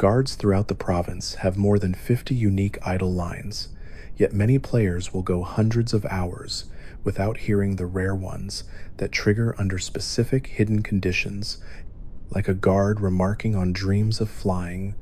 Guards throughout the province have more than 50 unique idle lines, yet many players will go hundreds of hours without hearing the rare ones that trigger under specific hidden conditions, like a guard remarking on dreams of flying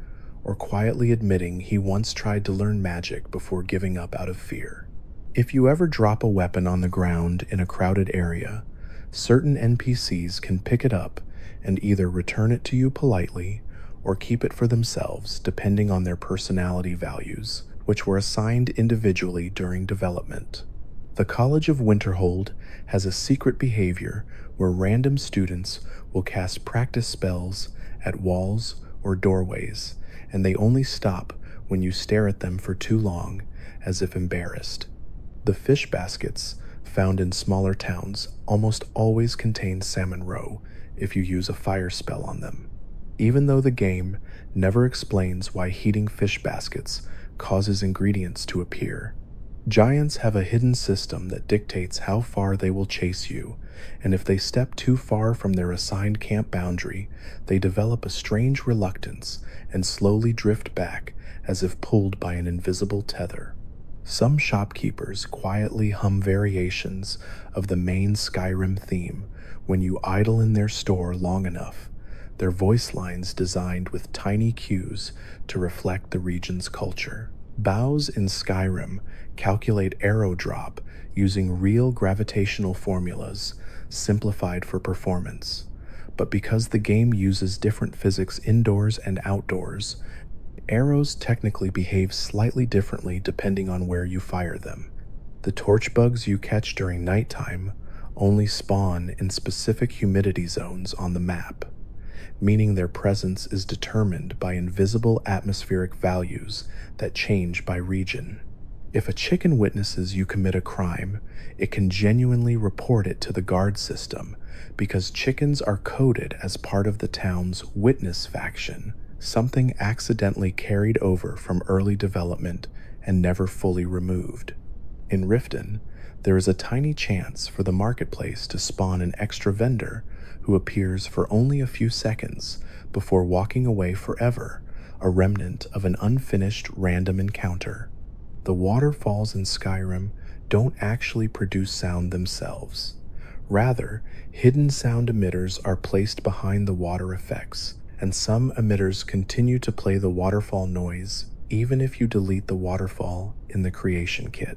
or quietly admitting he once tried to learn magic before giving up out of fear. If you ever drop a weapon on the ground in a crowded area, certain NPCs can pick it up and either return it to you politely or keep it for themselves depending on their personality values, which were assigned individually during development. The College of Winterhold has a secret behavior where random students will cast practice spells at walls or doorways, and they only stop when you stare at them for too long, as if embarrassed. The fish baskets found in smaller towns almost always contain salmon roe if you use a fire spell on them, even though the game never explains why heating fish baskets causes ingredients to appear. Giants have a hidden system that dictates how far they will chase you, and if they step too far from their assigned camp boundary, they develop a strange reluctance and slowly drift back as if pulled by an invisible tether. Some shopkeepers quietly hum variations of the main Skyrim theme when you idle in their store long enough, their voice lines designed with tiny cues to reflect the region's culture. Bows in Skyrim calculate arrow drop using real gravitational formulas simplified for performance, but because the game uses different physics indoors and outdoors, arrows technically behave slightly differently depending on where you fire them. The torch bugs you catch during nighttime only spawn in specific humidity zones on the map, meaning their presence is determined by invisible atmospheric values that change by region. If a chicken witnesses you commit a crime, it can genuinely report it to the guard system because chickens are coded as part of the town's witness faction, something accidentally carried over from early development and never fully removed. In Riften, there is a tiny chance for the marketplace to spawn an extra vendor who appears for only a few seconds before walking away forever, a remnant of an unfinished random encounter. The waterfalls in Skyrim don't actually produce sound themselves. Rather, hidden sound emitters are placed behind the water effects, and some emitters continue to play the waterfall noise even if you delete the waterfall in the creation kit.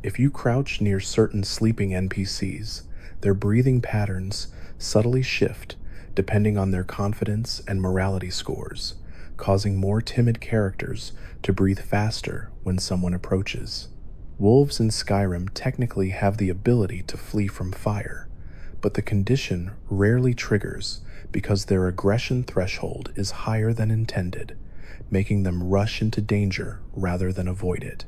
If you crouch near certain sleeping NPCs, their breathing patterns subtly shift depending on their confidence and morality scores, causing more timid characters to breathe faster when someone approaches. Wolves in Skyrim technically have the ability to flee from fire, but the condition rarely triggers because their aggression threshold is higher than intended, making them rush into danger rather than avoid it.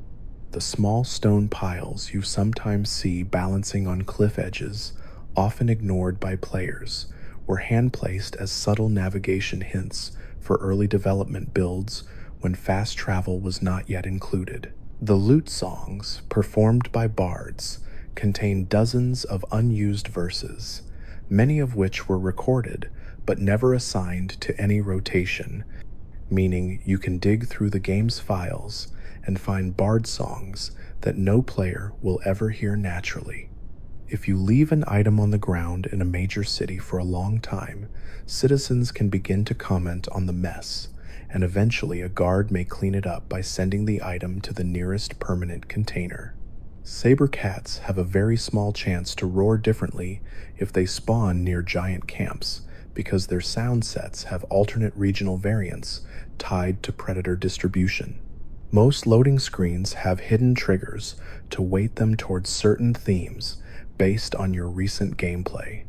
The small stone piles you sometimes see balancing on cliff edges, often ignored by players, were hand-placed as subtle navigation hints for early development builds when fast travel was not yet included. The lute songs, performed by bards, contain dozens of unused verses, many of which were recorded but never assigned to any rotation, meaning you can dig through the game's files and find bard songs that no player will ever hear naturally. If you leave an item on the ground in a major city for a long time, citizens can begin to comment on the mess, and eventually a guard may clean it up by sending the item to the nearest permanent container. Saber cats have a very small chance to roar differently if they spawn near giant camps, because their sound sets have alternate regional variants tied to predator distribution. Most loading screens have hidden triggers to weight them towards certain themes based on your recent gameplay.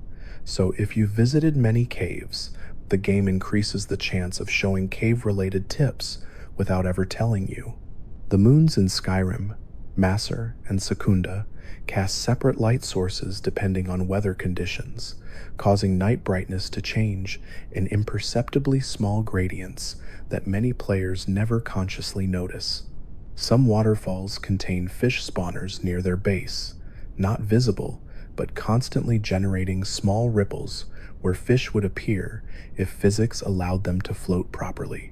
So if you've visited many caves, the game increases the chance of showing cave-related tips without ever telling you. The moons in Skyrim, Massor and Secunda, cast separate light sources depending on weather conditions, causing night brightness to change in imperceptibly small gradients that many players never consciously notice. Some waterfalls contain fish spawners near their base, not visible, but constantly generating small ripples where fish would appear if physics allowed them to float properly.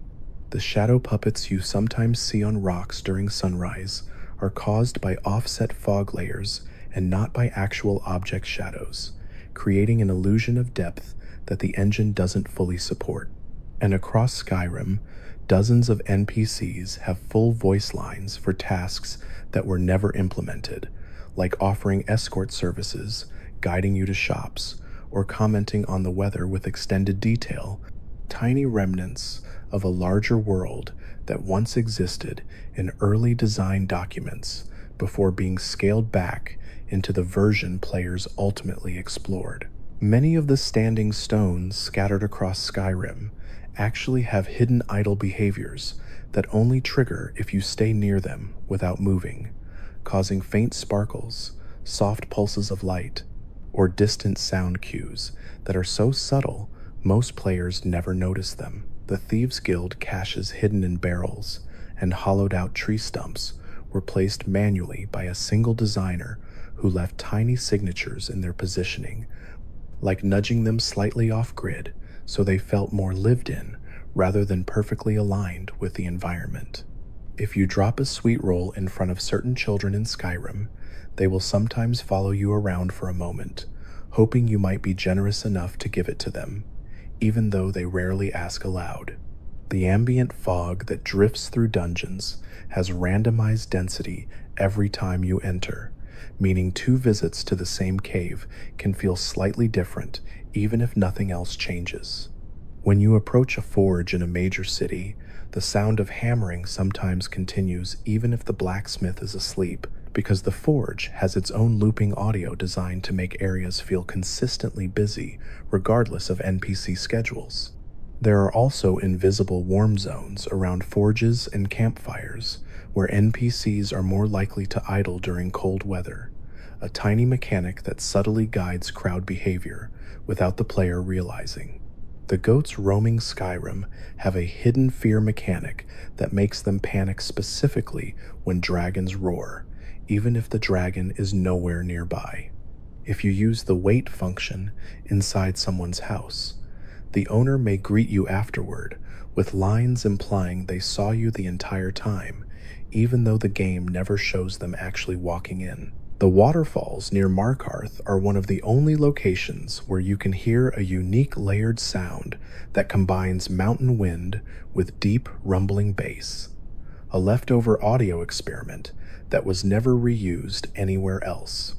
The shadow puppets you sometimes see on rocks during sunrise are caused by offset fog layers and not by actual object shadows, creating an illusion of depth that the engine doesn't fully support. And across Skyrim, dozens of NPCs have full voice lines for tasks that were never implemented, like offering escort services, guiding you to shops, or commenting on the weather with extended detail, tiny remnants of a larger world that once existed in early design documents before being scaled back into the version players ultimately explored. Many of the standing stones scattered across Skyrim actually have hidden idle behaviors that only trigger if you stay near them without moving, causing faint sparkles, soft pulses of light, or distant sound cues that are so subtle most players never notice them. The Thieves' Guild caches hidden in barrels and hollowed-out tree stumps were placed manually by a single designer who left tiny signatures in their positioning, like nudging them slightly off-grid so they felt more lived in rather than perfectly aligned with the environment. If you drop a sweet roll in front of certain children in Skyrim, they will sometimes follow you around for a moment, hoping you might be generous enough to give it to them, even though they rarely ask aloud. The ambient fog that drifts through dungeons has randomized density every time you enter, meaning 2 visits to the same cave can feel slightly different even if nothing else changes. When you approach a forge in a major city, the sound of hammering sometimes continues even if the blacksmith is asleep, because the forge has its own looping audio designed to make areas feel consistently busy regardless of NPC schedules. There are also invisible warm zones around forges and campfires where NPCs are more likely to idle during cold weather, a tiny mechanic that subtly guides crowd behavior without the player realizing. The goats roaming Skyrim have a hidden fear mechanic that makes them panic specifically when dragons roar, even if the dragon is nowhere nearby. If you use the wait function inside someone's house, the owner may greet you afterward with lines implying they saw you the entire time, even though the game never shows them actually walking in. The waterfalls near Markarth are one of the only locations where you can hear a unique layered sound that combines mountain wind with deep rumbling bass, a leftover audio experiment that was never reused anywhere else.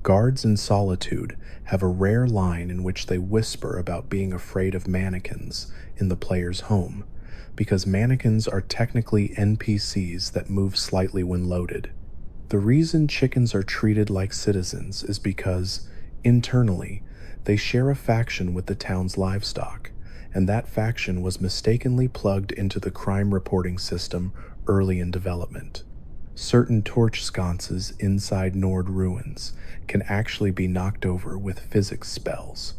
Guards in Solitude have a rare line in which they whisper about being afraid of mannequins in the player's home, because mannequins are technically NPCs that move slightly when loaded. The reason chickens are treated like citizens is because, internally, they share a faction with the town's livestock, and that faction was mistakenly plugged into the crime reporting system early in development. Certain torch sconces inside Nord ruins can actually be knocked over with physics spells,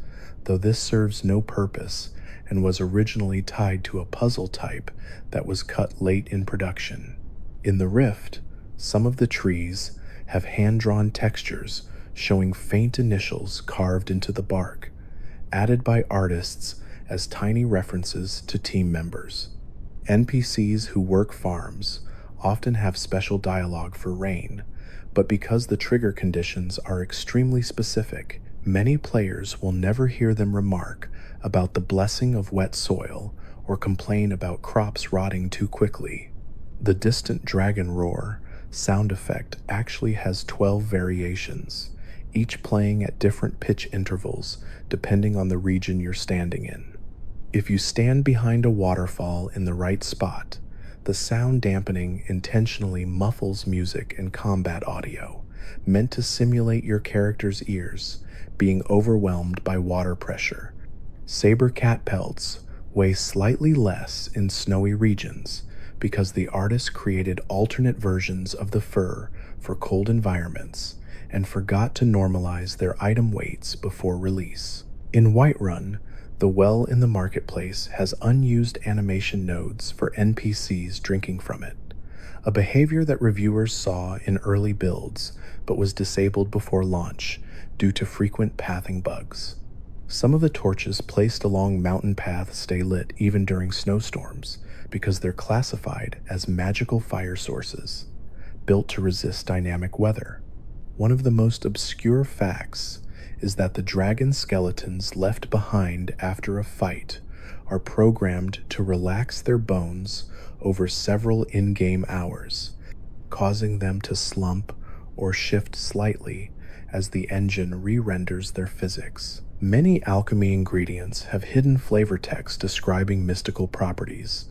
though this serves no purpose and was originally tied to a puzzle type that was cut late in production. In the Rift, some of the trees have hand-drawn textures showing faint initials carved into the bark, added by artists as tiny references to team members. NPCs who work farms often have special dialogue for rain, but because the trigger conditions are extremely specific, many players will never hear them remark about the blessing of wet soil or complain about crops rotting too quickly. The distant dragon roar sound effect actually has 12 variations, each playing at different pitch intervals depending on the region you're standing in. If you stand behind a waterfall in the right spot, the sound dampening intentionally muffles music and combat audio, meant to simulate your character's ears being overwhelmed by water pressure. Saber cat pelts weigh slightly less in snowy regions because the artist created alternate versions of the fur for cold environments and forgot to normalize their item weights before release. In Whiterun, the well in the marketplace has unused animation nodes for NPCs drinking from it, a behavior that reviewers saw in early builds but was disabled before launch due to frequent pathing bugs. Some of the torches placed along mountain paths stay lit even during snowstorms because they're classified as magical fire sources, built to resist dynamic weather. One of the most obscure facts is that the dragon skeletons left behind after a fight are programmed to relax their bones over several in-game hours, causing them to slump or shift slightly as the engine re-renders their physics. Many alchemy ingredients have hidden flavor text describing mystical properties,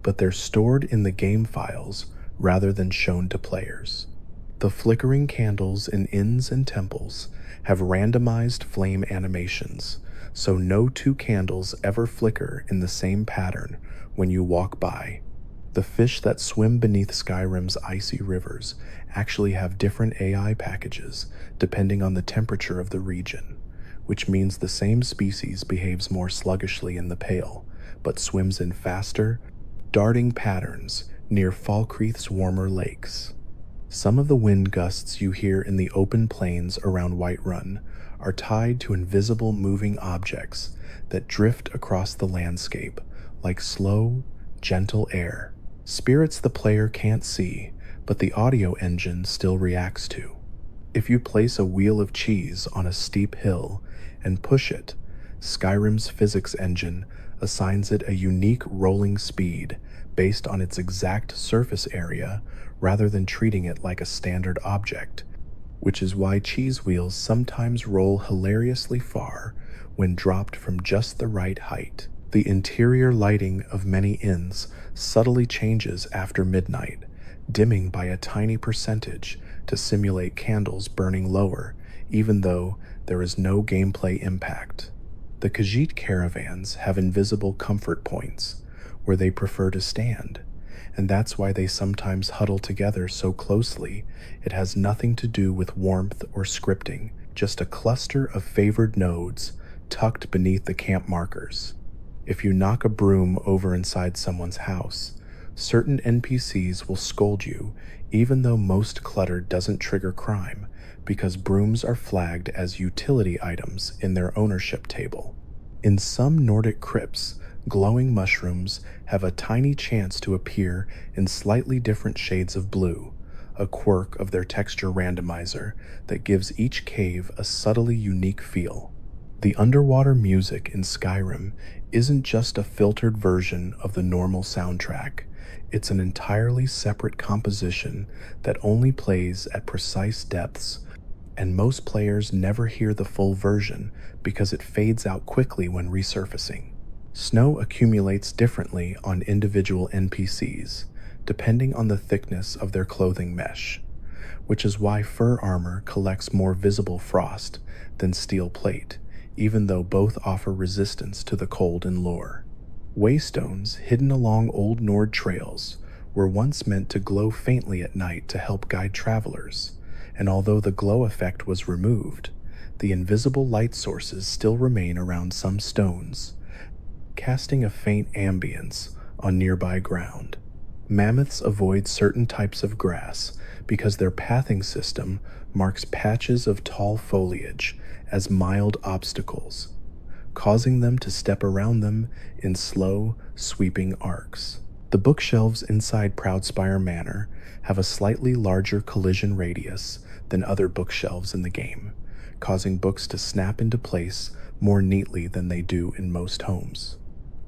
but they're stored in the game files rather than shown to players. The flickering candles in inns and temples have randomized flame animations, so no two candles ever flicker in the same pattern when you walk by. The fish that swim beneath Skyrim's icy rivers actually have different AI packages depending on the temperature of the region, which means the same species behaves more sluggishly in the Pale, but swims in faster, darting patterns near Falkreath's warmer lakes. Some of the wind gusts you hear in the open plains around Whiterun are tied to invisible moving objects that drift across the landscape like slow, gentle air. Spirits the player can't see, but the audio engine still reacts to. If you place a wheel of cheese on a steep hill and push it, Skyrim's physics engine assigns it a unique rolling speed based on its exact surface area rather than treating it like a standard object, which is why cheese wheels sometimes roll hilariously far when dropped from just the right height. The interior lighting of many inns subtly changes after midnight, dimming by a tiny percentage to simulate candles burning lower, even though there is no gameplay impact. The Khajiit caravans have invisible comfort points where they prefer to stand, and that's why they sometimes huddle together so closely. It has nothing to do with warmth or scripting, just a cluster of favored nodes tucked beneath the camp markers. If you knock a broom over inside someone's house, certain NPCs will scold you, even though most clutter doesn't trigger crime, because brooms are flagged as utility items in their ownership table. In some Nordic crypts, glowing mushrooms have a tiny chance to appear in slightly different shades of blue, a quirk of their texture randomizer that gives each cave a subtly unique feel. The underwater music in Skyrim isn't just a filtered version of the normal soundtrack. It's an entirely separate composition that only plays at precise depths, and most players never hear the full version because it fades out quickly when resurfacing. Snow accumulates differently on individual NPCs, depending on the thickness of their clothing mesh, which is why fur armor collects more visible frost than steel plate, even though both offer resistance to the cold in lore. Waystones hidden along old Nord trails were once meant to glow faintly at night to help guide travelers, and although the glow effect was removed, the invisible light sources still remain around some stones, casting a faint ambience on nearby ground. Mammoths avoid certain types of grass because their pathing system marks patches of tall foliage as mild obstacles, causing them to step around them in slow, sweeping arcs. The bookshelves inside Proudspire Manor have a slightly larger collision radius than other bookshelves in the game, causing books to snap into place more neatly than they do in most homes.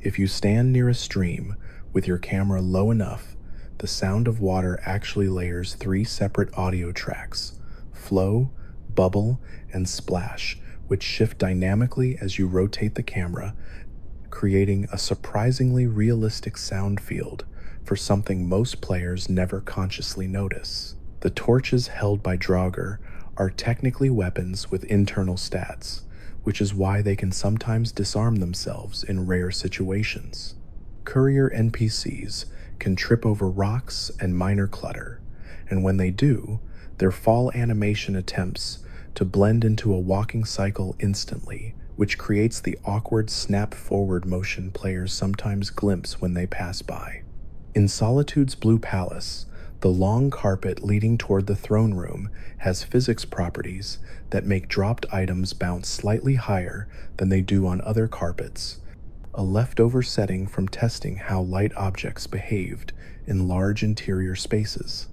If you stand near a stream with your camera low enough, the sound of water actually layers 3 separate audio tracks: flow, bubble, and splash, which shift dynamically as you rotate the camera, creating a surprisingly realistic sound field for something most players never consciously notice. The torches held by Draugr are technically weapons with internal stats, which is why they can sometimes disarm themselves in rare situations. Courier NPCs can trip over rocks and minor clutter, and when they do, their fall animation attempts to blend into a walking cycle instantly, which creates the awkward snap-forward motion players sometimes glimpse when they pass by. In Solitude's Blue Palace, the long carpet leading toward the throne room has physics properties that make dropped items bounce slightly higher than they do on other carpets, a leftover setting from testing how light objects behaved in large interior spaces.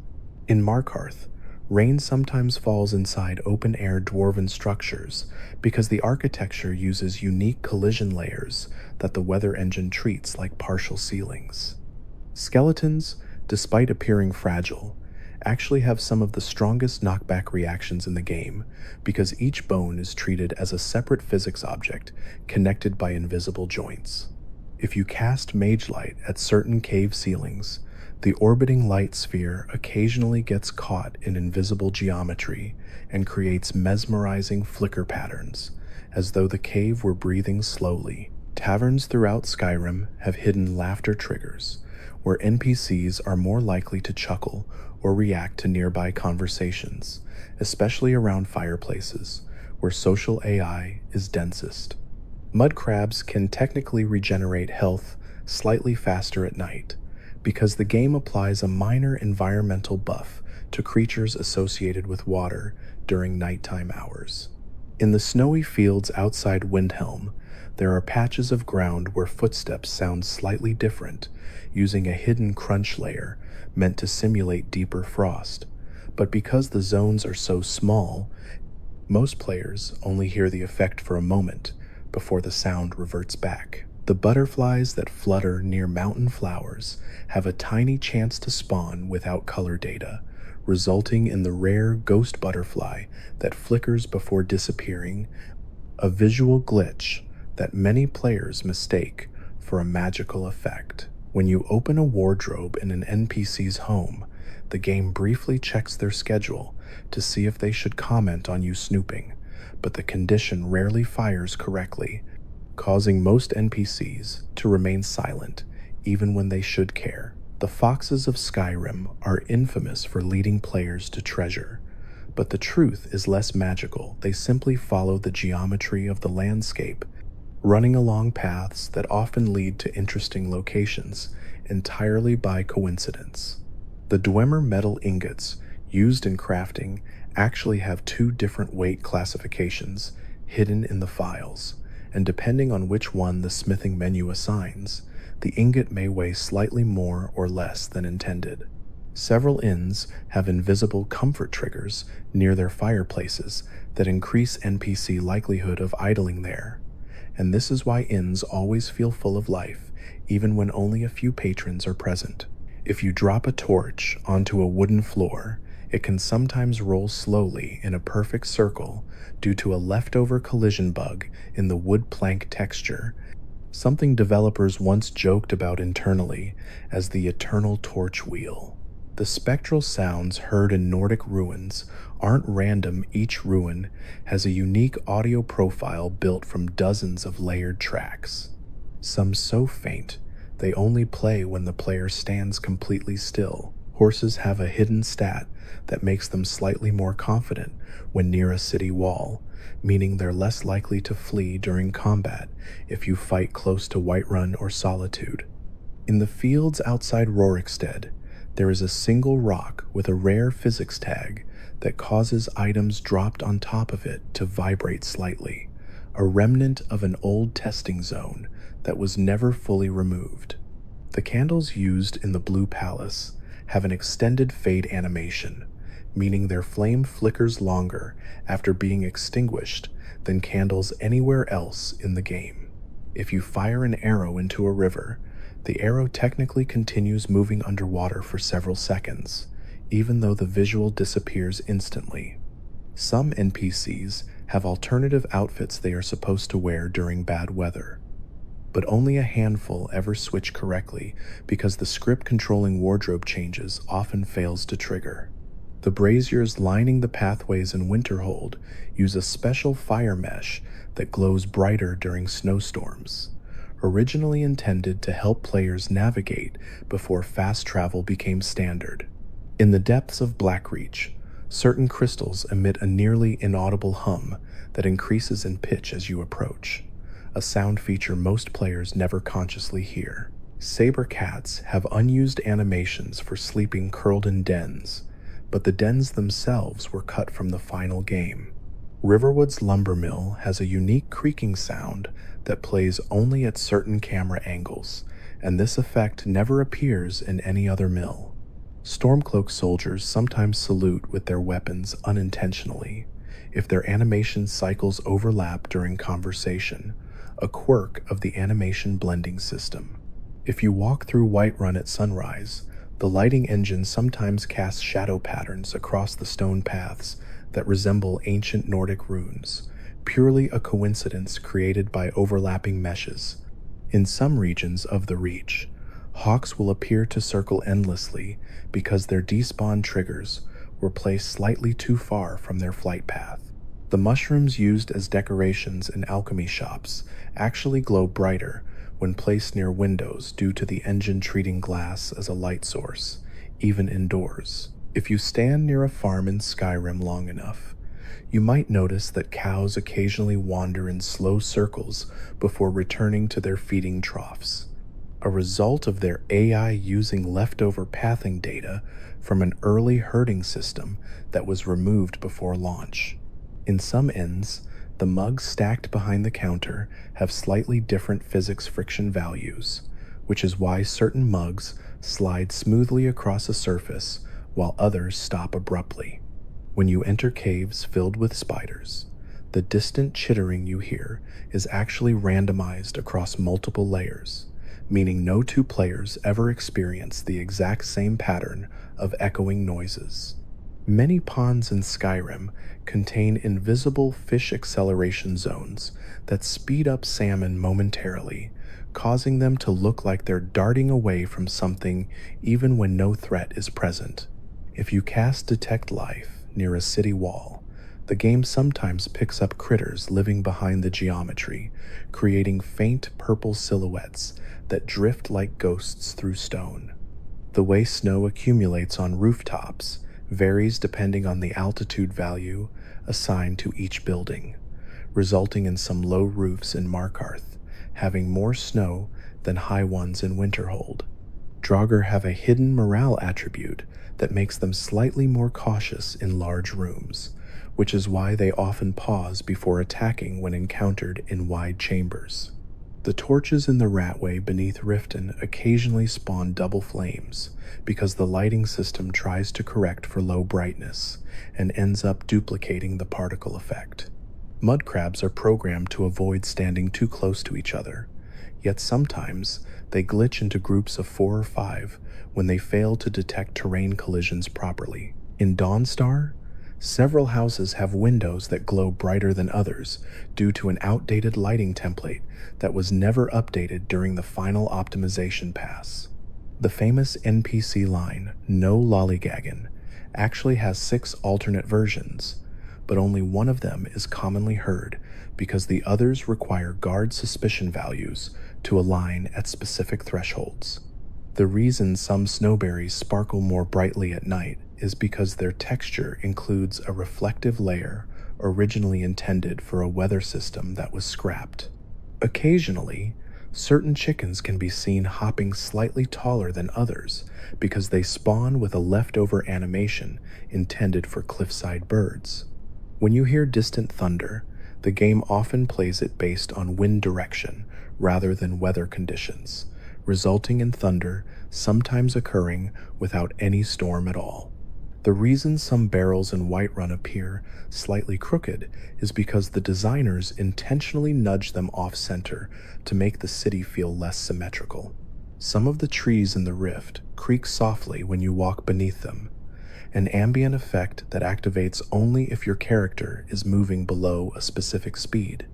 In Markarth, rain sometimes falls inside open-air dwarven structures because the architecture uses unique collision layers that the weather engine treats like partial ceilings. Skeletons, despite appearing fragile, actually have some of the strongest knockback reactions in the game because each bone is treated as a separate physics object connected by invisible joints. If you cast Mage Light at certain cave ceilings, the orbiting light sphere occasionally gets caught in invisible geometry and creates mesmerizing flicker patterns, as though the cave were breathing slowly. Taverns throughout Skyrim have hidden laughter triggers, where NPCs are more likely to chuckle or react to nearby conversations, especially around fireplaces, where social AI is densest. Mud crabs can technically regenerate health slightly faster at night, because the game applies a minor environmental buff to creatures associated with water during nighttime hours. In the snowy fields outside Windhelm, there are patches of ground where footsteps sound slightly different, using a hidden crunch layer meant to simulate deeper frost. But because the zones are so small, most players only hear the effect for a moment before the sound reverts back. The butterflies that flutter near mountain flowers have a tiny chance to spawn without color data, resulting in the rare ghost butterfly that flickers before disappearing, a visual glitch that many players mistake for a magical effect. When you open a wardrobe in an NPC's home, the game briefly checks their schedule to see if they should comment on you snooping, but the condition rarely fires correctly, causing most NPCs to remain silent even when they should care. The foxes of Skyrim are infamous for leading players to treasure, but the truth is less magical. They simply follow the geometry of the landscape, running along paths that often lead to interesting locations entirely by coincidence. The Dwemer metal ingots used in crafting actually have two different weight classifications hidden in the files, and depending on which one the smithing menu assigns, the ingot may weigh slightly more or less than intended. Several inns have invisible comfort triggers near their fireplaces that increase NPC likelihood of idling there, and this is why inns always feel full of life even when only a few patrons are present. If you drop a torch onto a wooden floor, it can sometimes roll slowly in a perfect circle due to a leftover collision bug in the wood plank texture, something developers once joked about internally as the eternal torch wheel. The spectral sounds heard in Nordic ruins aren't random. Each ruin has a unique audio profile built from dozens of layered tracks, some so faint they only play when the player stands completely still. Horses have a hidden stat that makes them slightly more confident when near a city wall, meaning they're less likely to flee during combat if you fight close to Whiterun or Solitude. In the fields outside Rorikstead, there is a single rock with a rare physics tag that causes items dropped on top of it to vibrate slightly, a remnant of an old testing zone that was never fully removed. The candles used in the Blue Palace have an extended fade animation, meaning their flame flickers longer after being extinguished than candles anywhere else in the game. If you fire an arrow into a river, the arrow technically continues moving underwater for several seconds, even though the visual disappears instantly. Some NPCs have alternative outfits they are supposed to wear during bad weather, but only a handful ever switch correctly because the script controlling wardrobe changes often fails to trigger. The braziers lining the pathways in Winterhold use a special fire mesh that glows brighter during snowstorms, originally intended to help players navigate before fast travel became standard. In the depths of Blackreach, certain crystals emit a nearly inaudible hum that increases in pitch as you approach, a sound feature most players never consciously hear. Saber cats have unused animations for sleeping curled in dens, but the dens themselves were cut from the final game. Riverwood's lumber mill has a unique creaking sound that plays only at certain camera angles, and this effect never appears in any other mill. Stormcloak soldiers sometimes salute with their weapons unintentionally if their animation cycles overlap during conversation, a quirk of the animation blending system. If you walk through Whiterun at sunrise, the lighting engine sometimes casts shadow patterns across the stone paths that resemble ancient Nordic runes, purely a coincidence created by overlapping meshes. In some regions of the Reach, hawks will appear to circle endlessly because their despawn triggers were placed slightly too far from their flight path. The mushrooms used as decorations in alchemy shops actually glow brighter when placed near windows due to the engine treating glass as a light source, even indoors. If you stand near a farm in Skyrim long enough, you might notice that cows occasionally wander in slow circles before returning to their feeding troughs, a result of their AI using leftover pathing data from an early herding system that was removed before launch. In some inns, the mugs stacked behind the counter have slightly different physics friction values, which is why certain mugs slide smoothly across a surface while others stop abruptly. When you enter caves filled with spiders, the distant chittering you hear is actually randomized across multiple layers, meaning no two players ever experience the exact same pattern of echoing noises. Many ponds in Skyrim contain invisible fish acceleration zones that speed up salmon momentarily, causing them to look like they're darting away from something even when no threat is present. If you cast Detect Life near a city wall, the game sometimes picks up critters living behind the geometry, creating faint purple silhouettes that drift like ghosts through stone. The way snow accumulates on rooftops varies depending on the altitude value assigned to each building, resulting in some low roofs in Markarth having more snow than high ones in Winterhold. Draugr have a hidden morale attribute that makes them slightly more cautious in large rooms, which is why they often pause before attacking when encountered in wide chambers. The torches in the Ratway beneath Riften occasionally spawn double flames because the lighting system tries to correct for low brightness and ends up duplicating the particle effect. Mud crabs are programmed to avoid standing too close to each other, yet sometimes they glitch into groups of 4 or 5 when they fail to detect terrain collisions properly. In Dawnstar, several houses have windows that glow brighter than others due to an outdated lighting template that was never updated during the final optimization pass. The famous NPC line, "No lollygaggin'," actually has 6 alternate versions, but only one of them is commonly heard because the others require guard suspicion values to align at specific thresholds. The reason some snowberries sparkle more brightly at night is because their texture includes a reflective layer originally intended for a weather system that was scrapped. Occasionally, certain chickens can be seen hopping slightly taller than others because they spawn with a leftover animation intended for cliffside birds. When you hear distant thunder, the game often plays it based on wind direction rather than weather conditions, resulting in thunder sometimes occurring without any storm at all. The reason some barrels in Whiterun appear slightly crooked is because the designers intentionally nudge them off-center to make the city feel less symmetrical. Some of the trees in the rift creak softly when you walk beneath them, an ambient effect that activates only if your character is moving below a specific speed.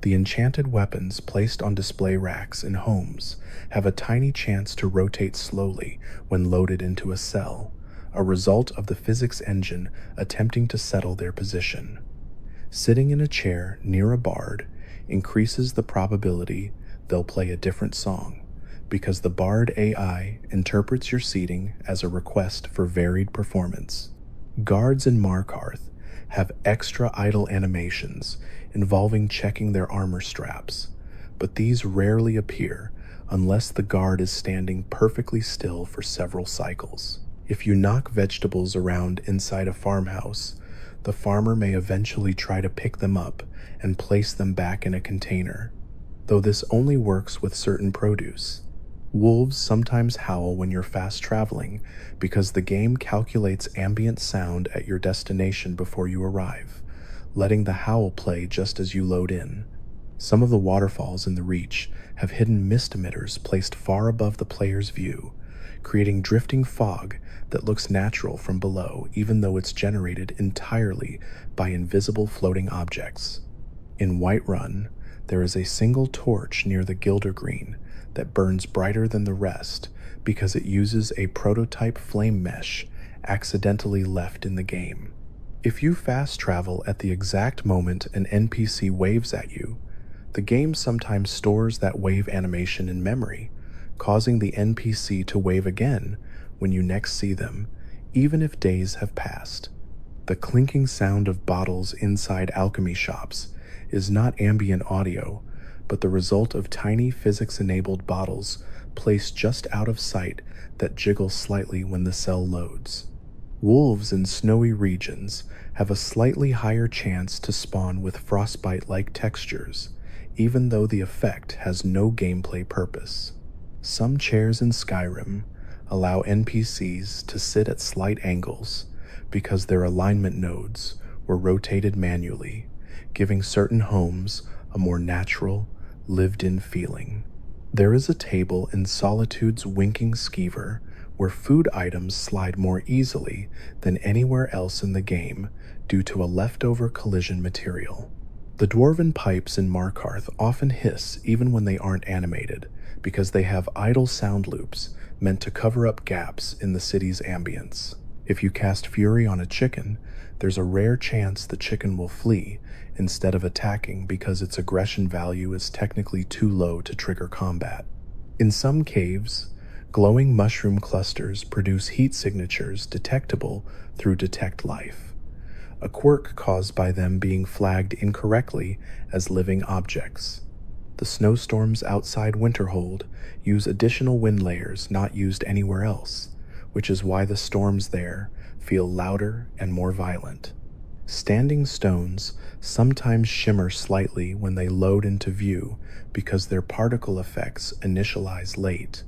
The enchanted weapons placed on display racks in homes have a tiny chance to rotate slowly when loaded into a cell, a result of the physics engine attempting to settle their position. Sitting in a chair near a bard increases the probability they'll play a different song, because the Bard AI interprets your seating as a request for varied performance. Guards in Markarth have extra idle animations involving checking their armor straps, but these rarely appear unless the guard is standing perfectly still for several cycles. If you knock vegetables around inside a farmhouse, The farmer may eventually try to pick them up and place them back in a container, though this only works with certain produce. Wolves sometimes howl when you're fast traveling because the game calculates ambient sound at your destination before you arrive, letting the howl play just as you load in. Some of the waterfalls in the Reach have hidden mist emitters placed far above the player's view, creating drifting fog that looks natural from below even though it's generated entirely by invisible floating objects. In Whiterun, there is a single torch near the Gildergreen that burns brighter than the rest because it uses a prototype flame mesh accidentally left in the game. If you fast travel at the exact moment an NPC waves at you, the game sometimes stores that wave animation in memory, causing the NPC to wave again when you next see them, even if days have passed. The clinking sound of bottles inside alchemy shops is not ambient audio, but the result of tiny physics-enabled bottles placed just out of sight that jiggle slightly when the cell loads. Wolves in snowy regions have a slightly higher chance to spawn with frostbite-like textures, even though the effect has no gameplay purpose. Some chairs in Skyrim allow NPCs to sit at slight angles because their alignment nodes were rotated manually, giving certain homes a more natural, lived-in feeling. There is a table in Solitude's Winking Skeever where food items slide more easily than anywhere else in the game due to a leftover collision material. The dwarven pipes in Markarth often hiss even when they aren't animated because they have idle sound loops meant to cover up gaps in the city's ambience. If you cast Fury on a chicken, there's a rare chance the chicken will flee instead of attacking because its aggression value is technically too low to trigger combat. In some caves, glowing mushroom clusters produce heat signatures detectable through Detect Life, a quirk caused by them being flagged incorrectly as living objects. The snowstorms outside Winterhold use additional wind layers not used anywhere else, which is why the storms there feel louder and more violent. Standing stones sometimes shimmer slightly when they load into view because their particle effects initialize late,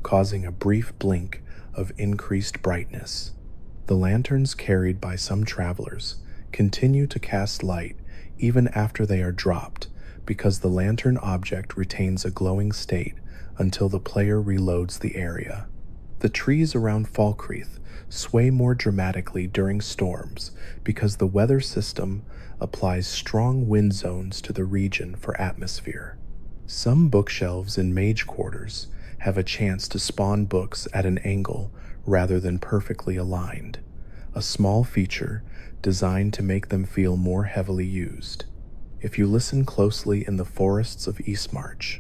causing a brief blink of increased brightness. The lanterns carried by some travelers continue to cast light even after they are dropped because the lantern object retains a glowing state until the player reloads the area. The trees around Falkreath sway more dramatically during storms because the weather system applies strong wind zones to the region for atmosphere. Some bookshelves in mage quarters have a chance to spawn books at an angle rather than perfectly aligned, a small feature designed to make them feel more heavily used. If you listen closely in the forests of Eastmarch,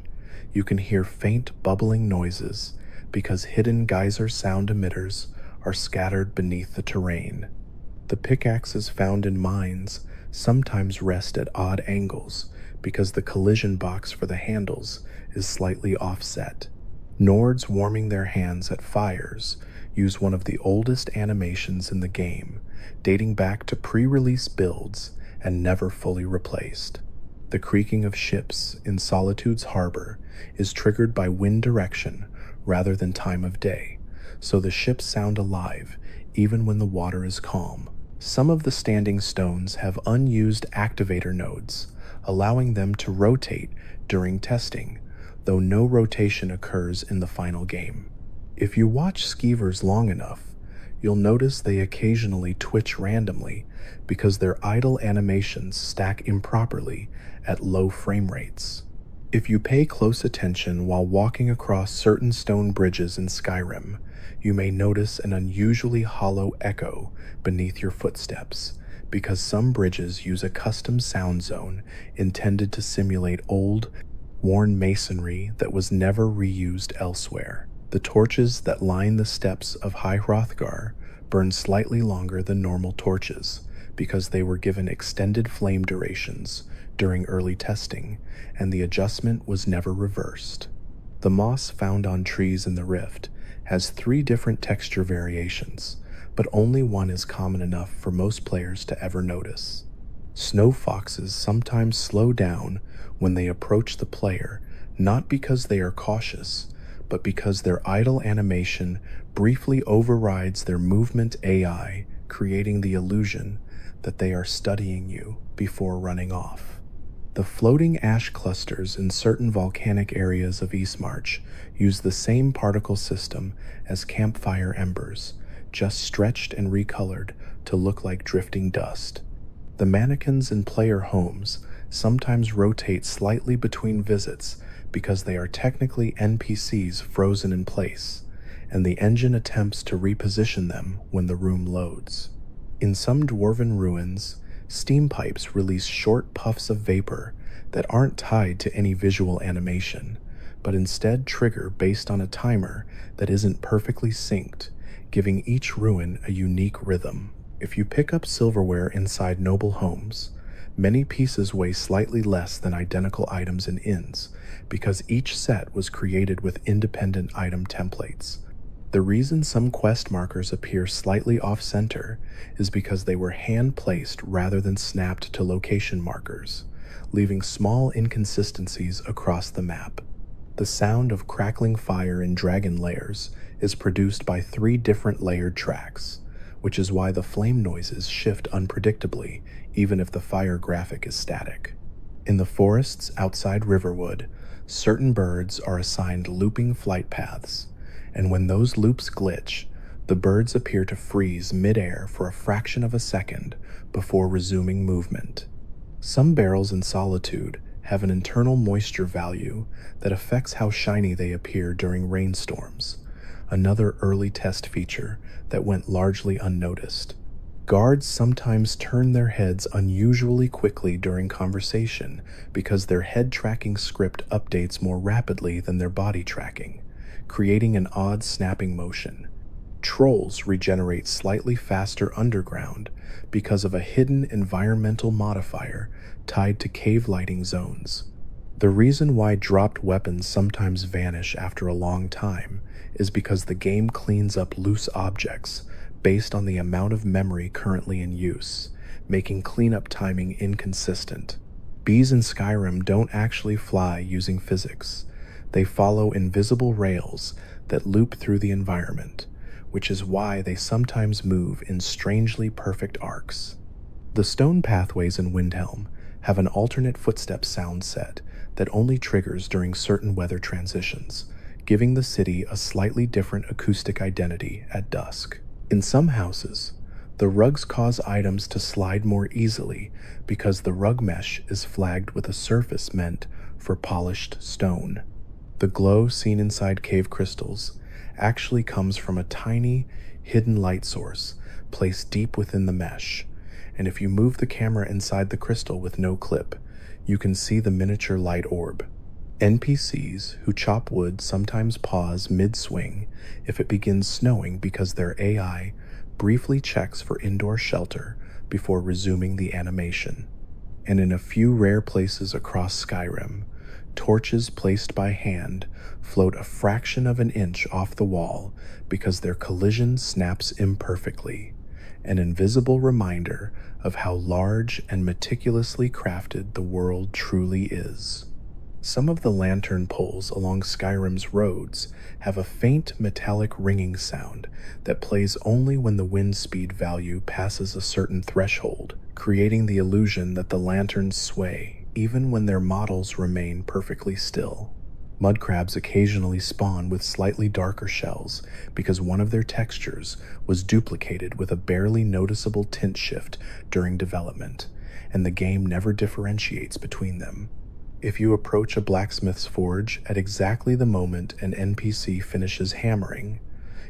you can hear faint bubbling noises because hidden geyser sound emitters are scattered beneath the terrain. The pickaxes found in mines sometimes rest at odd angles because the collision box for the handles is slightly offset. Nords warming their hands at fires use one of the oldest animations in the game, dating back to pre-release builds and never fully replaced. The creaking of ships in Solitude's harbor is triggered by wind direction rather than time of day, so the ships sound alive even when the water is calm. Some of the standing stones have unused activator nodes, allowing them to rotate during testing, though no rotation occurs in the final game. If you watch skeevers long enough, you'll notice they occasionally twitch randomly because their idle animations stack improperly at low frame rates. If you pay close attention while walking across certain stone bridges in Skyrim, you may notice an unusually hollow echo beneath your footsteps because some bridges use a custom sound zone intended to simulate old, worn masonry that was never reused elsewhere. The torches that line the steps of High Hrothgar burn slightly longer than normal torches because they were given extended flame durations during early testing, and the adjustment was never reversed. The moss found on trees in the Rift has 3 different texture variations, but only one is common enough for most players to ever notice. Snow foxes sometimes slow down when they approach the player, not because they are cautious, but because their idle animation briefly overrides their movement AI, creating the illusion that they are studying you before running off. The floating ash clusters in certain volcanic areas of Eastmarch use the same particle system as campfire embers, just stretched and recolored to look like drifting dust. The mannequins in player homes sometimes rotate slightly between visits because they are technically NPCs frozen in place, and the engine attempts to reposition them when the room loads. In some dwarven ruins, steam pipes release short puffs of vapor that aren't tied to any visual animation, but instead trigger based on a timer that isn't perfectly synced, giving each ruin a unique rhythm. If you pick up silverware inside noble homes, many pieces weigh slightly less than identical items in inns because each set was created with independent item templates. The reason some quest markers appear slightly off-center is because they were hand-placed rather than snapped to location markers, leaving small inconsistencies across the map. The sound of crackling fire in dragon layers is produced by 3 different layered tracks, which is why the flame noises shift unpredictably even if the fire graphic is static. In the forests outside Riverwood, certain birds are assigned looping flight paths, and when those loops glitch, the birds appear to freeze mid-air for a fraction of a second before resuming movement. Some barrels in Solitude have an internal moisture value that affects how shiny they appear during rainstorms, another early test feature that went largely unnoticed. Guards sometimes turn their heads unusually quickly during conversation because their head tracking script updates more rapidly than their body tracking, creating an odd snapping motion. Trolls regenerate slightly faster underground because of a hidden environmental modifier tied to cave lighting zones. The reason why dropped weapons sometimes vanish after a long time is because the game cleans up loose objects based on the amount of memory currently in use, making cleanup timing inconsistent. Bees in Skyrim don't actually fly using physics. They follow invisible rails that loop through the environment, which is why they sometimes move in strangely perfect arcs. The stone pathways in Windhelm have an alternate footstep sound set that only triggers during certain weather transitions, giving the city a slightly different acoustic identity at dusk. In some houses, the rugs cause items to slide more easily because the rug mesh is flagged with a surface meant for polished stone. The glow seen inside cave crystals actually comes from a tiny, hidden light source placed deep within the mesh, and if you move the camera inside the crystal with no clip, you can see the miniature light orb. NPCs who chop wood sometimes pause mid-swing if it begins snowing because their AI briefly checks for indoor shelter before resuming the animation. And in a few rare places across Skyrim, torches placed by hand float a fraction of an inch off the wall because their collision snaps imperfectly, an invisible reminder of how large and meticulously crafted the world truly is. Some of the lantern poles along Skyrim's roads have a faint metallic ringing sound that plays only when the wind speed value passes a certain threshold, creating the illusion that the lanterns sway even when their models remain perfectly still. Mud crabs occasionally spawn with slightly darker shells because one of their textures was duplicated with a barely noticeable tint shift during development, and the game never differentiates between them. If you approach a blacksmith's forge at exactly the moment an NPC finishes hammering,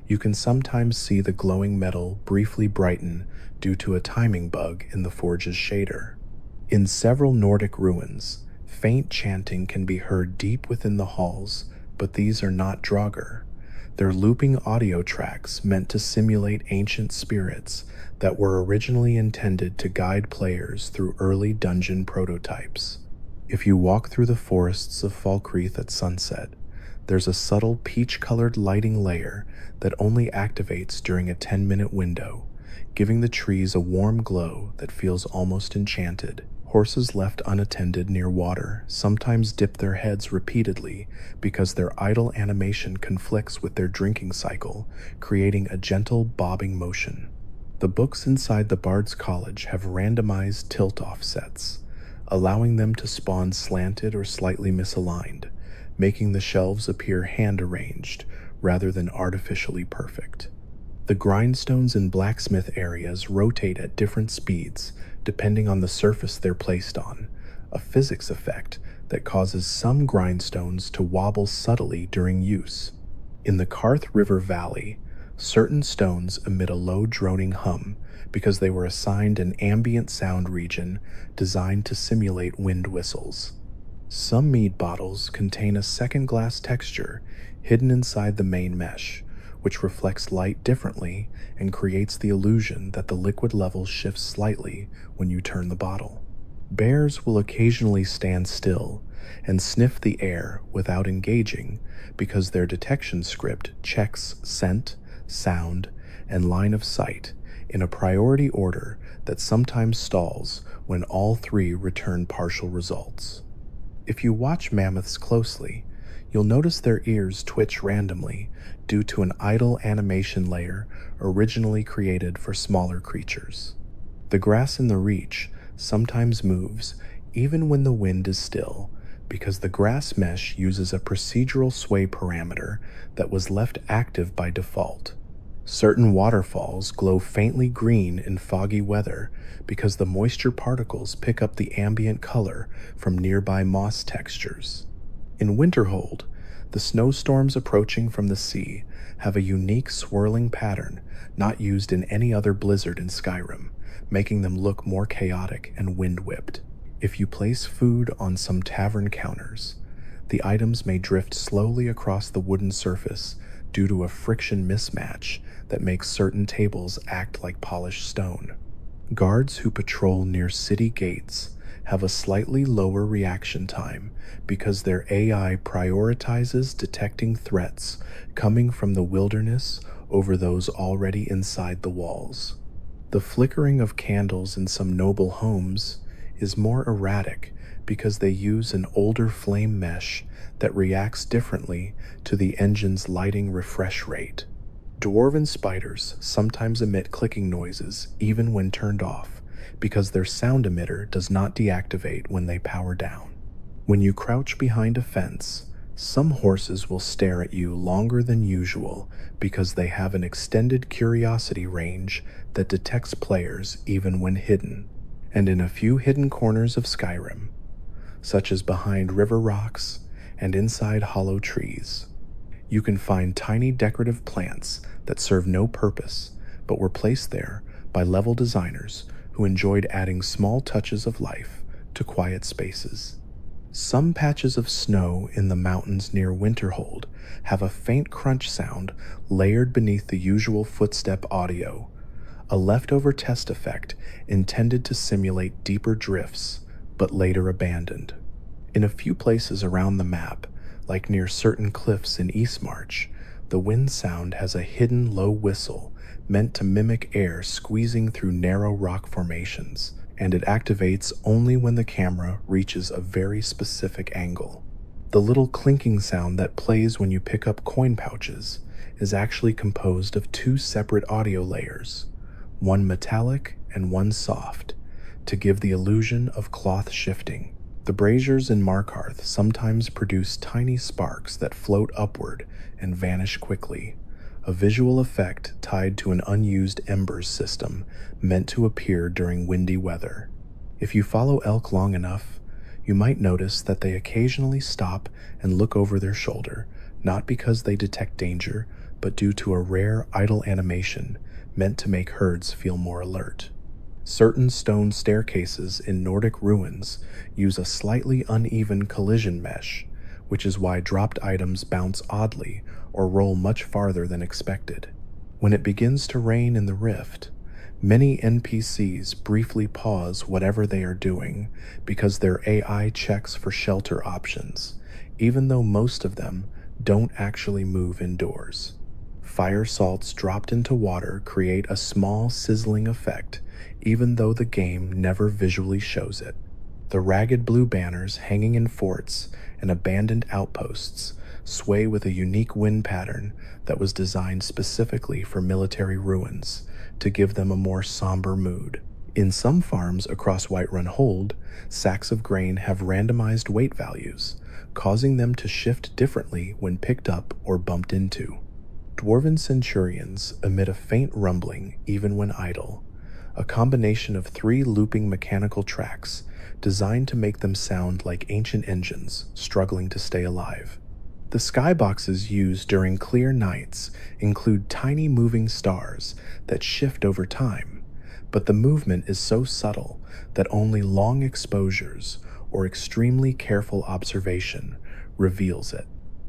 you can sometimes see the glowing metal briefly brighten due to a timing bug in the forge's shader. In several Nordic ruins, faint chanting can be heard deep within the halls, but these are not Draugr. They're looping audio tracks meant to simulate ancient spirits that were originally intended to guide players through early dungeon prototypes. If you walk through the forests of Falkreath at sunset, There's a subtle peach-colored lighting layer that only activates during a 10-minute window, giving the trees a warm glow that feels almost enchanted. Horses left unattended near water sometimes dip their heads repeatedly because their idle animation conflicts with their drinking cycle, creating a gentle bobbing motion. The books inside the Bard's College have randomized tilt offsets, allowing them to spawn slanted or slightly misaligned, making the shelves appear hand-arranged rather than artificially perfect. The grindstones in blacksmith areas rotate at different speeds depending on the surface they're placed on, a physics effect that causes some grindstones to wobble subtly during use. In the Karth River Valley, certain stones emit a low droning hum because they were assigned an ambient sound region designed to simulate wind whistles. Some mead bottles contain a second glass texture hidden inside the main mesh, which reflects light differently and creates the illusion that the liquid level shifts slightly when you turn the bottle. Bears will occasionally stand still and sniff the air without engaging because their detection script checks scent, sound, and line of sight in a priority order that sometimes stalls when all three return partial results. If you watch mammoths closely, you'll notice their ears twitch randomly due to an idle animation layer originally created for smaller creatures. The grass in the reach sometimes moves even when the wind is still because the grass mesh uses a procedural sway parameter that was left active by default. Certain waterfalls glow faintly green in foggy weather because the moisture particles pick up the ambient color from nearby moss textures. In Winterhold, the snowstorms approaching from the sea have a unique swirling pattern not used in any other blizzard in Skyrim, making them look more chaotic and wind-whipped. If you place food on some tavern counters, the items may drift slowly across the wooden surface due to a friction mismatch that makes certain tables act like polished stone. Guards who patrol near city gates have a slightly lower reaction time because their AI prioritizes detecting threats coming from the wilderness over those already inside the walls. The flickering of candles in some noble homes is more erratic because they use an older flame mesh that reacts differently to the engine's lighting refresh rate. Dwarven spiders sometimes emit clicking noises even when turned off because their sound emitter does not deactivate when they power down. When you crouch behind a fence, some horses will stare at you longer than usual because they have an extended curiosity range that detects players even when hidden. And in a few hidden corners of Skyrim, such as behind river rocks and inside hollow trees, you can find tiny decorative plants that serve no purpose but were placed there by level designers who enjoyed adding small touches of life to quiet spaces. Some patches of snow in the mountains near Winterhold have a faint crunch sound layered beneath the usual footstep audio, a leftover test effect intended to simulate deeper drifts, but later abandoned. In a few places around the map, like near certain cliffs in Eastmarch, the wind sound has a hidden low whistle meant to mimic air squeezing through narrow rock formations, and it activates only when the camera reaches a very specific angle. The little clinking sound that plays when you pick up coin pouches is actually composed of two separate audio layers, one metallic and one soft, to give the illusion of cloth shifting. The braziers in Markarth sometimes produce tiny sparks that float upward and vanish quickly, a visual effect tied to an unused embers system meant to appear during windy weather. If you follow elk long enough, you might notice that they occasionally stop and look over their shoulder, not because they detect danger, but due to a rare idle animation meant to make herds feel more alert. Certain stone staircases in Nordic ruins use a slightly uneven collision mesh, which is why dropped items bounce oddly or roll much farther than expected. When it begins to rain in the rift, many NPCs briefly pause whatever they are doing because their AI checks for shelter options, even though most of them don't actually move indoors. Fire salts dropped into water create a small sizzling effect, even though the game never visually shows it. The ragged blue banners hanging in forts and abandoned outposts sway with a unique wind pattern that was designed specifically for military ruins to give them a more somber mood. In some farms across Whiterun Hold, sacks of grain have randomized weight values, causing them to shift differently when picked up or bumped into. Dwarven centurions emit a faint rumbling even when idle, a combination of three looping mechanical tracks designed to make them sound like ancient engines struggling to stay alive. The skyboxes used during clear nights include tiny moving stars that shift over time, but the movement is so subtle that only long exposures or extremely careful observation reveals it.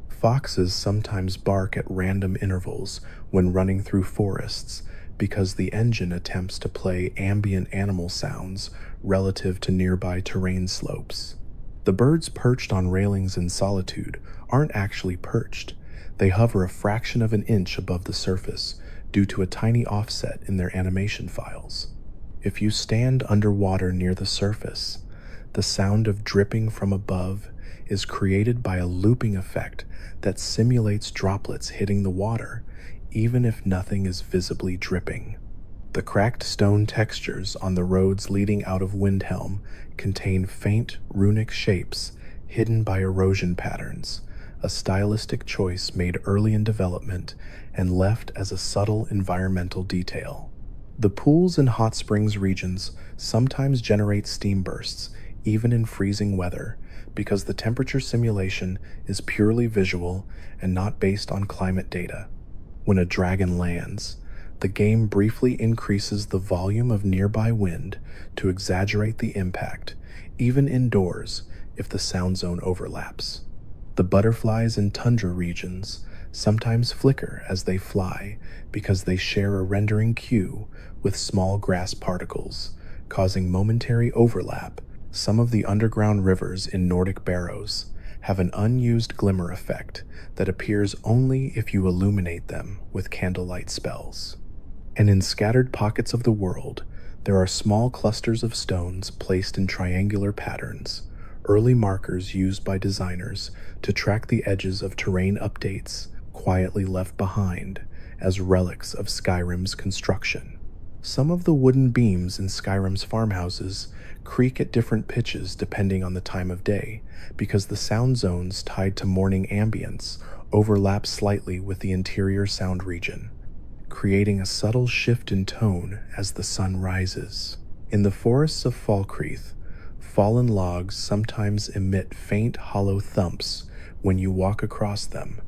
Foxes sometimes bark at random intervals when running through forests because the engine attempts to play ambient animal sounds relative to nearby terrain slopes. The birds perched on railings in Solitude aren't actually perched. They hover a fraction of an inch above the surface due to a tiny offset in their animation files. If you stand underwater near the surface, the sound of dripping from above is created by a looping effect that simulates droplets hitting the water, even if nothing is visibly dripping. The cracked stone textures on the roads leading out of Windhelm contain faint, runic shapes hidden by erosion patterns, a stylistic choice made early in development and left as a subtle environmental detail. The pools and hot springs regions sometimes generate steam bursts, even in freezing weather, because the temperature simulation is purely visual and not based on climate data. When a dragon lands, the game briefly increases the volume of nearby wind to exaggerate the impact, even indoors if the sound zone overlaps. The butterflies in tundra regions sometimes flicker as they fly because they share a rendering queue with small grass particles, causing momentary overlap. Some of the underground rivers in Nordic Barrows have an unused glimmer effect that appears only if you illuminate them with candlelight spells. And in scattered pockets of the world, there are small clusters of stones placed in triangular patterns, early markers used by designers to track the edges of terrain updates quietly left behind as relics of Skyrim's construction. Some of the wooden beams in Skyrim's farmhouses creak at different pitches depending on the time of day, because the sound zones tied to morning ambience overlap slightly with the interior sound region, creating a subtle shift in tone as the sun rises. In the forests of Falkreath, fallen logs sometimes emit faint hollow thumps when you walk across them,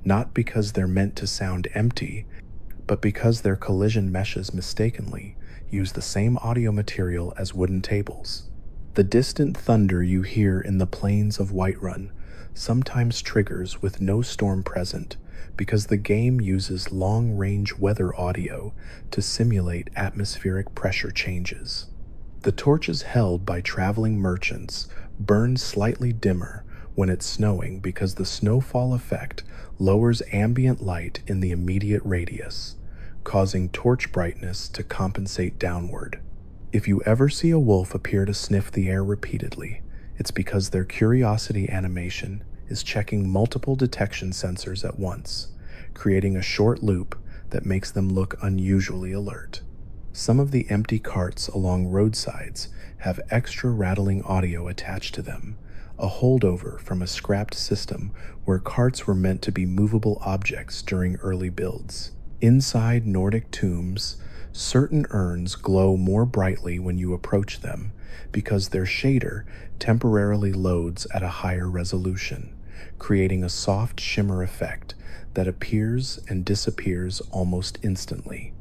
not because they're meant to sound empty, but because their collision meshes mistakenly use the same audio material as wooden tables. The distant thunder you hear in the plains of Whiterun sometimes triggers with no storm present because the game uses long-range weather audio to simulate atmospheric pressure changes. The torches held by traveling merchants burn slightly dimmer when it's snowing because the snowfall effect lowers ambient light in the immediate radius, causing torch brightness to compensate downward. If you ever see a wolf appear to sniff the air repeatedly, it's because their curiosity animation is checking multiple detection sensors at once, creating a short loop that makes them look unusually alert. Some of the empty carts along roadsides have extra rattling audio attached to them, a holdover from a scrapped system where carts were meant to be movable objects during early builds. Inside Nordic tombs, certain urns glow more brightly when you approach them because their shader temporarily loads at a higher resolution, creating a soft shimmer effect that appears and disappears almost instantly.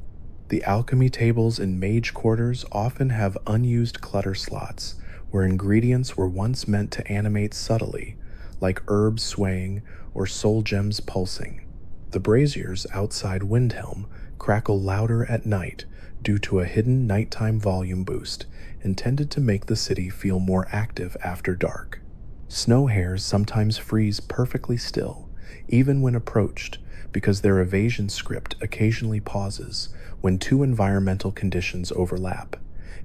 The alchemy tables in mage quarters often have unused clutter slots where ingredients were once meant to animate subtly, like herbs swaying or soul gems pulsing. The braziers outside Windhelm crackle louder at night due to a hidden nighttime volume boost intended to make the city feel more active after dark. Snow hares sometimes freeze perfectly still, even when approached, because their evasion script occasionally pauses when two environmental conditions overlap,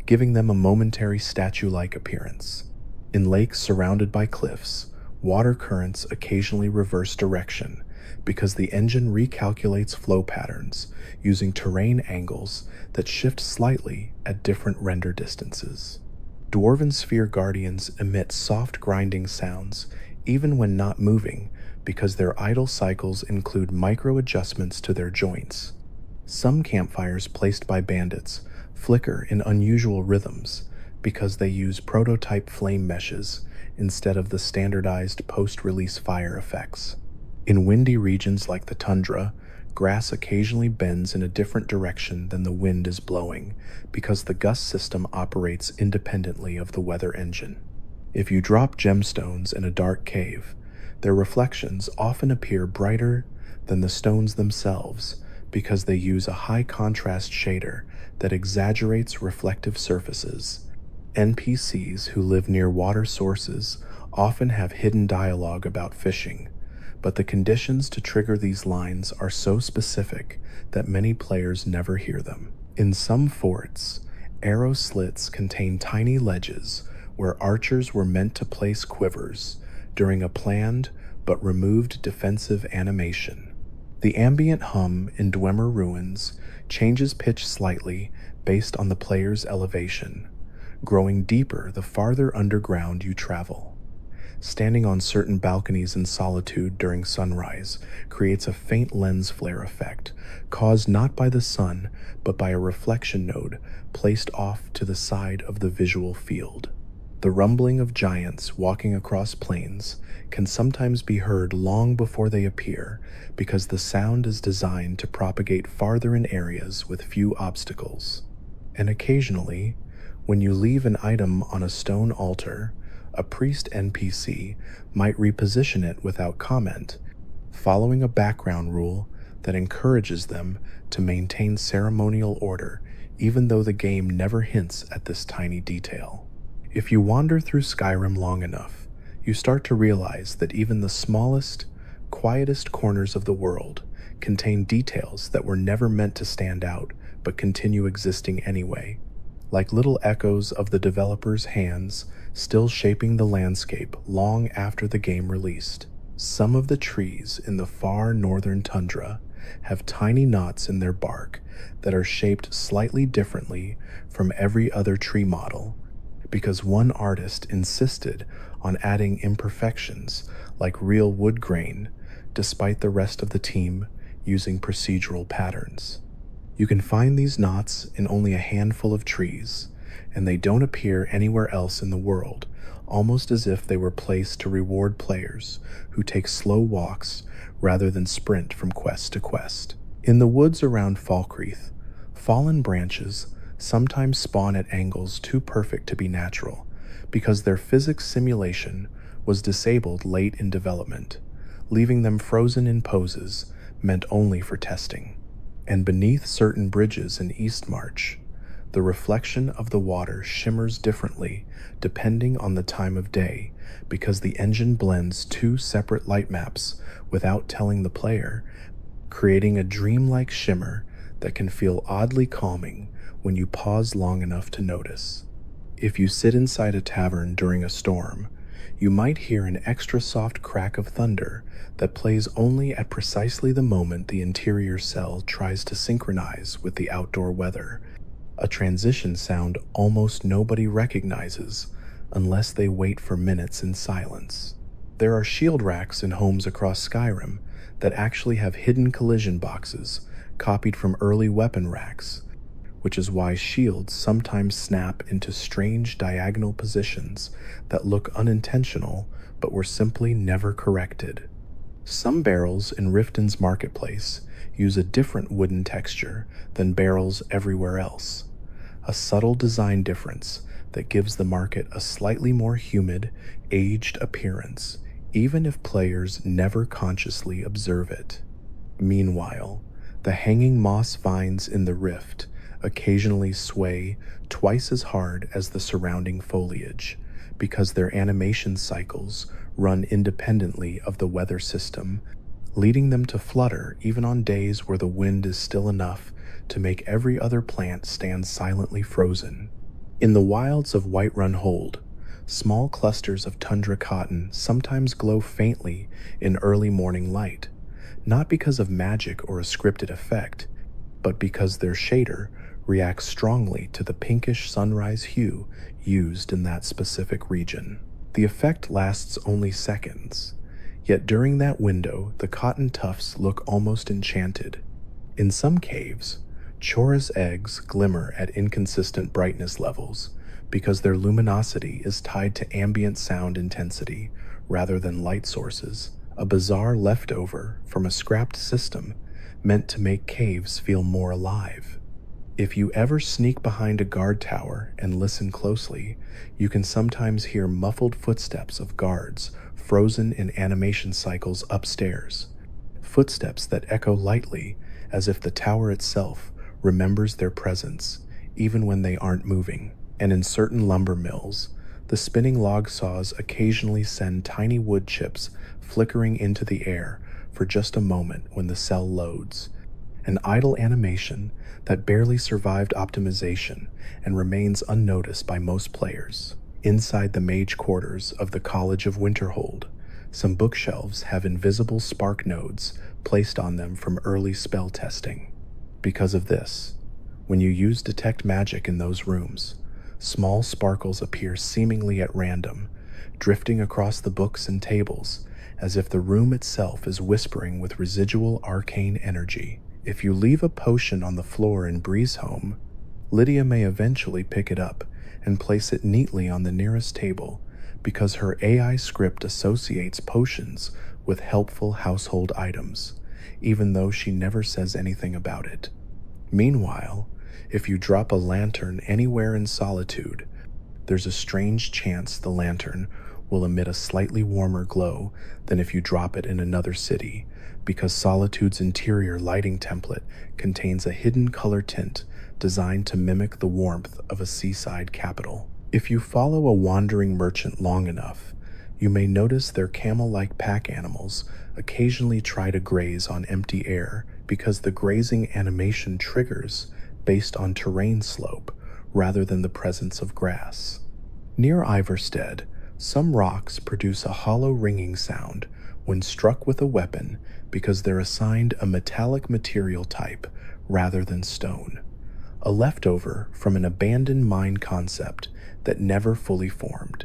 giving them a momentary statue-like appearance. In lakes surrounded by cliffs, water currents occasionally reverse direction because the engine recalculates flow patterns using terrain angles that shift slightly at different render distances. Dwarven sphere guardians emit soft grinding sounds even when not moving because their idle cycles include micro adjustments to their joints. Some campfires placed by bandits flicker in unusual rhythms because they use prototype flame meshes instead of the standardized post-release fire effects. In windy regions like the tundra, grass occasionally bends in a different direction than the wind is blowing because the gust system operates independently of the weather engine. If you drop gemstones in a dark cave, their reflections often appear brighter than the stones themselves because they use a high contrast shader that exaggerates reflective surfaces. NPCs who live near water sources often have hidden dialogue about fishing, but the conditions to trigger these lines are so specific that many players never hear them. In some forts, arrow slits contain tiny ledges where archers were meant to place quivers during a planned but removed defensive animation. The ambient hum in Dwemer ruins changes pitch slightly based on the player's elevation, growing deeper the farther underground you travel. Standing on certain balconies in solitude during sunrise creates a faint lens flare effect, caused not by the sun, but by a reflection node placed off to the side of the visual field. The rumbling of giants walking across plains can sometimes be heard long before they appear because the sound is designed to propagate farther in areas with few obstacles. And occasionally, when you leave an item on a stone altar, a priest NPC might reposition it without comment, following a background rule that encourages them to maintain ceremonial order even though the game never hints at this tiny detail. If you wander through Skyrim long enough, you start to realize that even the smallest, quietest corners of the world contain details that were never meant to stand out but continue existing anyway, like little echoes of the developer's hands still shaping the landscape long after the game released. Some of the trees in the far northern tundra have tiny knots in their bark that are shaped slightly differently from every other tree model, because one artist insisted on adding imperfections like real wood grain, despite the rest of the team using procedural patterns. You can find these knots in only a handful of trees, and they don't appear anywhere else in the world, almost as if they were placed to reward players who take slow walks rather than sprint from quest to quest. In the woods around Falkreath, fallen branches sometimes spawn at angles too perfect to be natural because their physics simulation was disabled late in development, leaving them frozen in poses meant only for testing. And beneath certain bridges in Eastmarch, the reflection of the water shimmers differently depending on the time of day because the engine blends two separate light maps without telling the player, creating a dreamlike shimmer that can feel oddly calming when you pause long enough to notice. If you sit inside a tavern during a storm, you might hear an extra soft crack of thunder that plays only at precisely the moment the interior cell tries to synchronize with the outdoor weather, a transition sound almost nobody recognizes unless they wait for minutes in silence. There are shield racks in homes across Skyrim that actually have hidden collision boxes copied from early weapon racks, which is why shields sometimes snap into strange diagonal positions that look unintentional but were simply never corrected. Some barrels in Riften's marketplace use a different wooden texture than barrels everywhere else, a subtle design difference that gives the market a slightly more humid, aged appearance, even if players never consciously observe it. Meanwhile, the hanging moss vines in the rift occasionally sway twice as hard as the surrounding foliage because their animation cycles run independently of the weather system leading them to flutter even on days where the wind is still enough to make every other plant stand silently frozen. In the wilds of Whiterun Hold, small clusters of tundra cotton sometimes glow faintly in early morning light, not because of magic or a scripted effect, but because their shader reacts strongly to the pinkish sunrise hue used in that specific region. The effect lasts only seconds, yet during that window the cotton tufts look almost enchanted. In some caves, chorus eggs glimmer at inconsistent brightness levels because their luminosity is tied to ambient sound intensity rather than light sources, a bizarre leftover from a scrapped system meant to make caves feel more alive. If you ever sneak behind a guard tower and listen closely, you can sometimes hear muffled footsteps of guards frozen in animation cycles upstairs, footsteps that echo lightly as if the tower itself remembers their presence even when they aren't moving. And in certain lumber mills, the spinning log saws occasionally send tiny wood chips flickering into the air for just a moment when the cell loads, an idle animation that barely survived optimization and remains unnoticed by most players. Inside the mage quarters of the College of Winterhold, some bookshelves have invisible spark nodes placed on them from early spell testing. Because of this, when you use Detect Magic in those rooms, small sparkles appear seemingly at random, drifting across the books and tables as if the room itself is whispering with residual arcane energy. If you leave a potion on the floor in Breezeholm, Lydia may eventually pick it up and place it neatly on the nearest table because her AI script associates potions with helpful household items, even though she never says anything about it. Meanwhile, if you drop a lantern anywhere in Solitude, there's a strange chance the lantern will emit a slightly warmer glow than if you drop it in another city, because Solitude's interior lighting template contains a hidden color tint designed to mimic the warmth of a seaside capital. If you follow a wandering merchant long enough, you may notice their camel-like pack animals occasionally try to graze on empty air because the grazing animation triggers based on terrain slope rather than the presence of grass. Near Iverstead, some rocks produce a hollow ringing sound when struck with a weapon because they're assigned a metallic material type rather than stone, a leftover from an abandoned mine concept that never fully formed.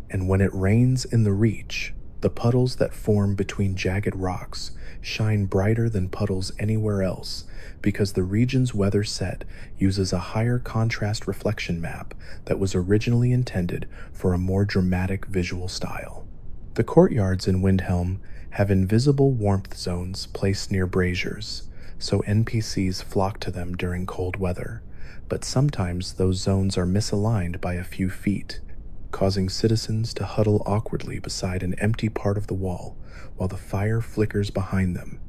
And when it rains in the Reach, the puddles that form between jagged rocks shine brighter than puddles anywhere else because the region's weather set uses a higher contrast reflection map that was originally intended for a more dramatic visual style. The courtyards in Windhelm have invisible warmth zones placed near braziers, so NPCs flock to them during cold weather, but sometimes those zones are misaligned by a few feet, causing citizens to huddle awkwardly beside an empty part of the wall while the fire flickers behind them.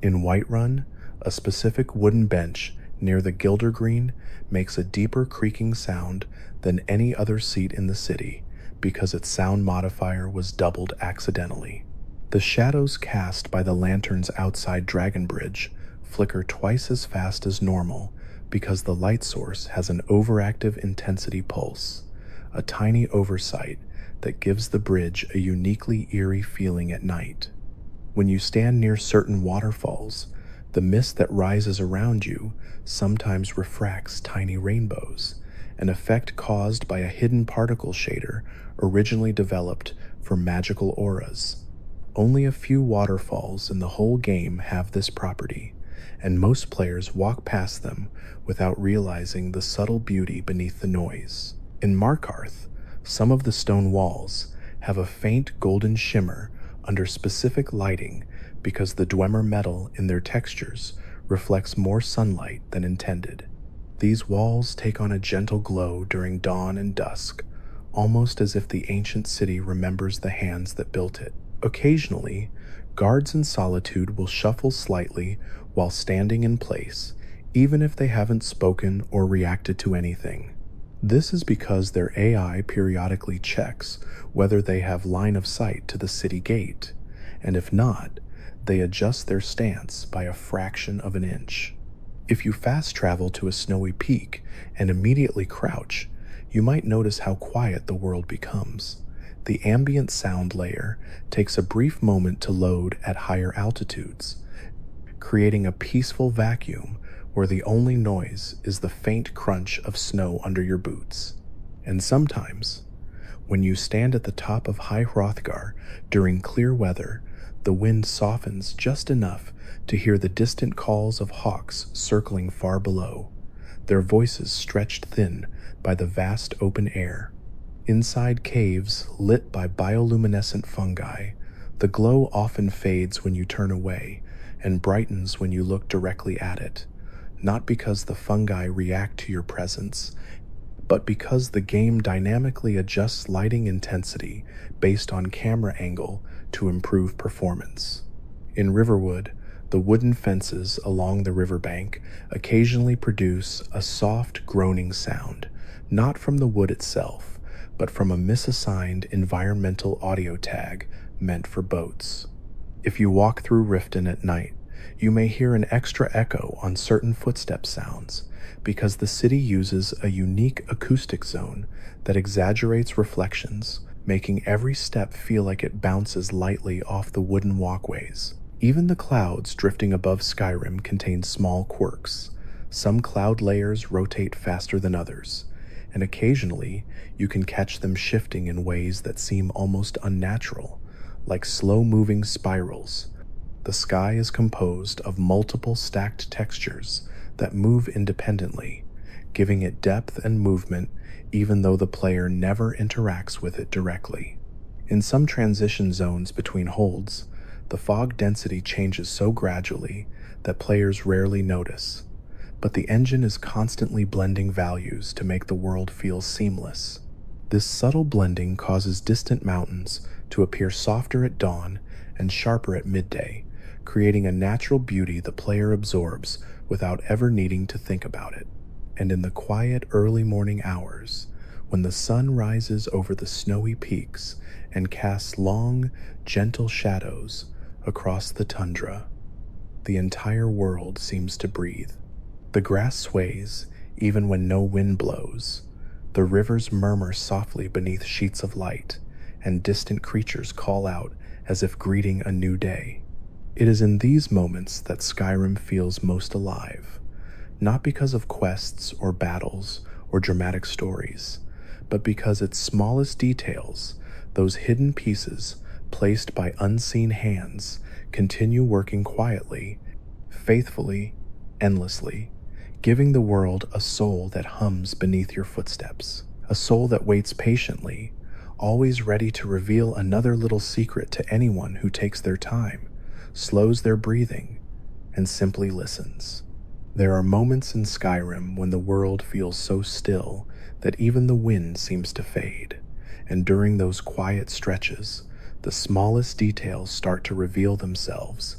In Whiterun, a specific wooden bench near the Gildergreen makes a deeper creaking sound than any other seat in the city because its sound modifier was doubled accidentally. The shadows cast by the lanterns outside Dragonbridge flicker twice as fast as normal because the light source has an overactive intensity pulse, a tiny oversight that gives the bridge a uniquely eerie feeling at night. When you stand near certain waterfalls, the mist that rises around you sometimes refracts tiny rainbows, an effect caused by a hidden particle shader originally developed for magical auras. Only a few waterfalls in the whole game have this property, and most players walk past them without realizing the subtle beauty beneath the noise. In Markarth, some of the stone walls have a faint golden shimmer under specific lighting because the Dwemer metal in their textures reflects more sunlight than intended. These walls take on a gentle glow during dawn and dusk, almost as if the ancient city remembers the hands that built it. Occasionally, guards in Solitude will shuffle slightly while standing in place, even if they haven't spoken or reacted to anything. This is because their AI periodically checks whether they have line of sight to the city gate, and if not, they adjust their stance by a fraction of an inch. If you fast travel to a snowy peak and immediately crouch, you might notice how quiet the world becomes. The ambient sound layer takes a brief moment to load at higher altitudes, creating a peaceful vacuum where the only noise is the faint crunch of snow under your boots. And sometimes, when you stand at the top of High Hrothgar during clear weather, the wind softens just enough to hear the distant calls of hawks circling far below, their voices stretched thin by the vast open air. Inside caves lit by bioluminescent fungi, the glow often fades when you turn away and brightens when you look directly at it, not because the fungi react to your presence, but because the game dynamically adjusts lighting intensity based on camera angle to improve performance. In Riverwood, the wooden fences along the riverbank occasionally produce a soft groaning sound, not from the wood itself, but from a misassigned environmental audio tag meant for boats. If you walk through Riften at night, you may hear an extra echo on certain footstep sounds, because the city uses a unique acoustic zone that exaggerates reflections, making every step feel like it bounces lightly off the wooden walkways. Even the clouds drifting above Skyrim contain small quirks. Some cloud layers rotate faster than others, and occasionally you can catch them shifting in ways that seem almost unnatural, like slow-moving spirals. The sky is composed of multiple stacked textures that move independently, giving it depth and movement even though the player never interacts with it directly. In some transition zones between holds, the fog density changes so gradually that players rarely notice, but the engine is constantly blending values to make the world feel seamless. This subtle blending causes distant mountains to appear softer at dawn and sharper at midday, creating a natural beauty the player absorbs without ever needing to think about it. And in the quiet early morning hours, when the sun rises over the snowy peaks and casts long, gentle shadows across the tundra, the entire world seems to breathe. The grass sways even when no wind blows. The rivers murmur softly beneath sheets of light, and distant creatures call out as if greeting a new day. It is in these moments that Skyrim feels most alive, not because of quests or battles or dramatic stories, but because its smallest details, those hidden pieces placed by unseen hands, continue working quietly, faithfully, endlessly, giving the world a soul that hums beneath your footsteps, a soul that waits patiently, always ready to reveal another little secret to anyone who takes their time, slows their breathing, and simply listens. There are moments in Skyrim when the world feels so still that even the wind seems to fade, and during those quiet stretches, the smallest details start to reveal themselves,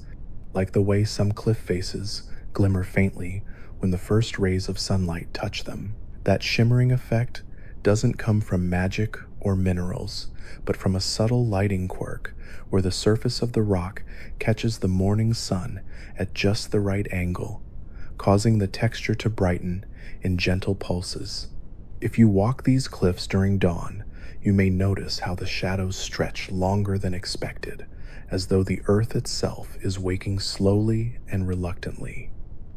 like the way some cliff faces glimmer faintly when the first rays of sunlight touch them. That shimmering effect doesn't come from magic or minerals, but from a subtle lighting quirk where the surface of the rock catches the morning sun at just the right angle, causing the texture to brighten in gentle pulses. If you walk these cliffs during dawn, you may notice how the shadows stretch longer than expected, as though the earth itself is waking slowly and reluctantly.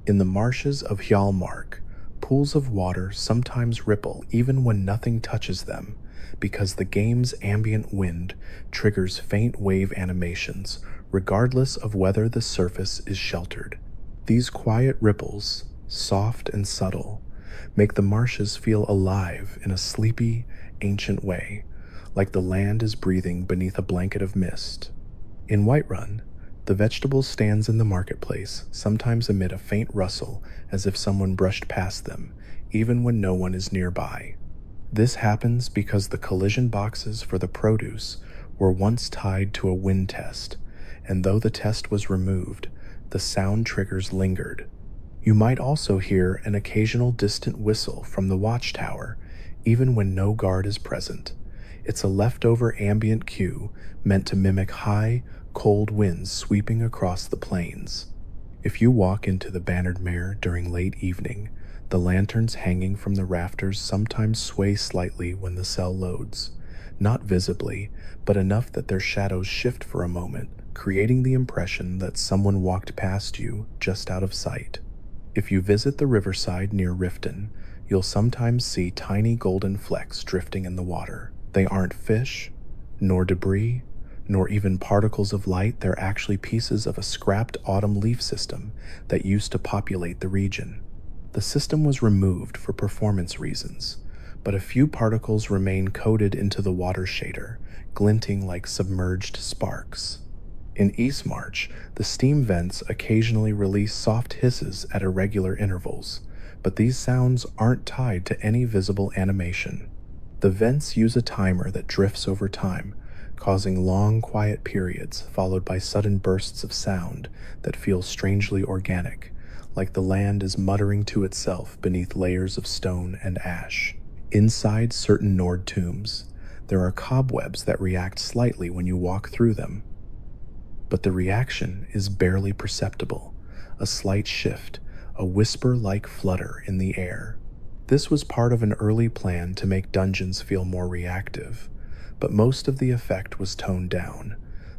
In the marshes of Hjalmark, pools of water sometimes ripple even when nothing touches them, because the game's ambient wind triggers faint wave animations regardless of whether the surface is sheltered. These quiet ripples, soft and subtle, make the marshes feel alive in a sleepy, ancient way, like the land is breathing beneath a blanket of mist. In Whiterun, the vegetable stands in the marketplace sometimes emit a faint rustle as if someone brushed past them, even when no one is nearby. This happens because the collision boxes for the produce were once tied to a wind test, and though the test was removed, the sound triggers lingered. You might also hear an occasional distant whistle from the watchtower, even when no guard is present. It's a leftover ambient cue meant to mimic high, cold winds sweeping across the plains. If you walk into the Bannered Mare during late evening, the lanterns hanging from the rafters sometimes sway slightly when the cell loads, not visibly, but enough that their shadows shift for a moment, creating the impression that someone walked past you just out of sight. If you visit the riverside near Riften, you'll sometimes see tiny golden flecks drifting in the water. They aren't fish, nor debris, nor even particles of light. They're actually pieces of a scrapped autumn leaf system that used to populate the region. The system was removed for performance reasons, but a few particles remain coated into the water shader, glinting like submerged sparks. In Eastmarch, the steam vents occasionally release soft hisses at irregular intervals, but these sounds aren't tied to any visible animation. The vents use a timer that drifts over time, causing long, quiet periods followed by sudden bursts of sound that feel strangely organic, like the land is muttering to itself beneath layers of stone and ash. Inside certain Nord tombs, there are cobwebs that react slightly when you walk through them. But the reaction is barely perceptible, a slight shift, a whisper-like flutter in the air. This was part of an early plan to make dungeons feel more reactive, but most of the effect was toned down.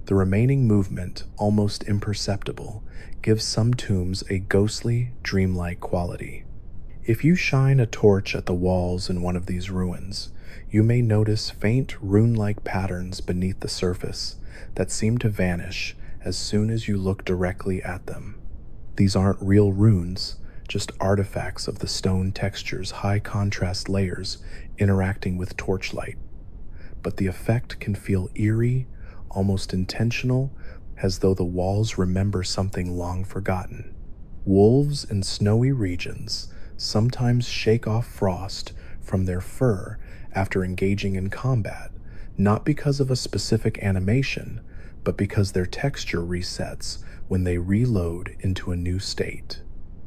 The remaining movement, almost imperceptible, gives some tombs a ghostly, dreamlike quality. If you shine a torch at the walls in one of these ruins, you may notice faint rune-like patterns beneath the surface that seem to vanish as soon as you look directly at them. These aren't real runes, just artifacts of the stone texture's high contrast layers interacting with torchlight. But the effect can feel eerie, almost intentional, as though the walls remember something long forgotten. Wolves in snowy regions sometimes shake off frost from their fur after engaging in combat, not because of a specific animation, but because their texture resets when they reload into a new state.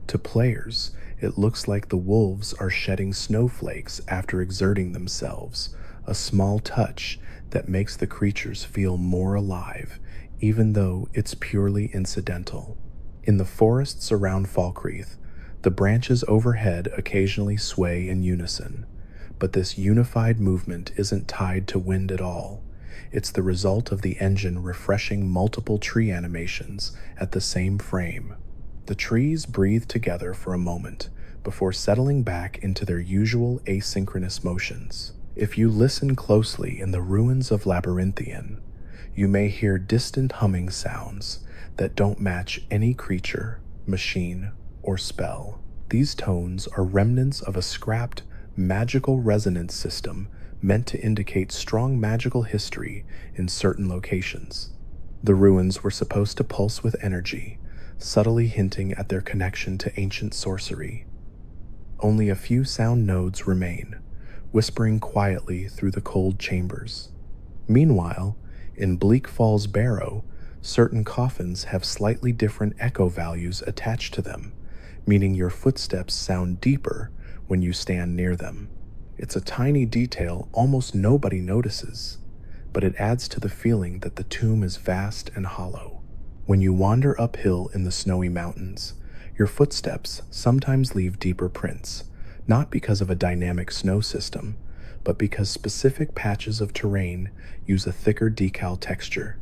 To players, it looks like the wolves are shedding snowflakes after exerting themselves, a small touch that makes the creatures feel more alive, even though it's purely incidental. In the forests around Falkreath, the branches overhead occasionally sway in unison, but this unified movement isn't tied to wind at all. It's the result of the engine refreshing multiple tree animations at the same frame. The trees breathe together for a moment before settling back into their usual asynchronous motions. If you listen closely in the ruins of Labyrinthian, you may hear distant humming sounds that don't match any creature, machine, or spell. These tones are remnants of a scrapped, magical resonance system meant to indicate strong magical history in certain locations. The ruins were supposed to pulse with energy, subtly hinting at their connection to ancient sorcery. Only a few sound nodes remain, whispering quietly through the cold chambers. Meanwhile, in Bleak Falls Barrow, certain coffins have slightly different echo values attached to them, meaning your footsteps sound deeper when you stand near them. It's a tiny detail almost nobody notices, but it adds to the feeling that the tomb is vast and hollow. When you wander uphill in the snowy mountains, your footsteps sometimes leave deeper prints, not because of a dynamic snow system, but because specific patches of terrain use a thicker decal texture.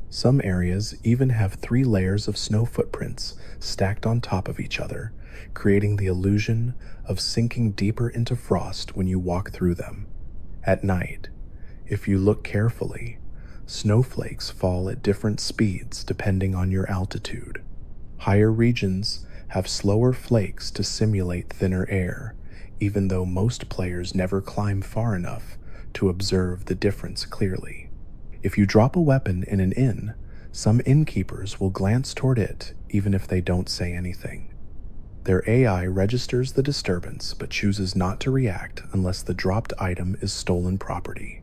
Some areas even have 3 layers of snow footprints stacked on top of each other, creating the illusion of sinking deeper into frost when you walk through them. At night, if you look carefully, snowflakes fall at different speeds depending on your altitude. Higher regions have slower flakes to simulate thinner air, even though most players never climb far enough to observe the difference clearly. If you drop a weapon in an inn, some innkeepers will glance toward it even if they don't say anything. Their AI registers the disturbance but chooses not to react unless the dropped item is stolen property.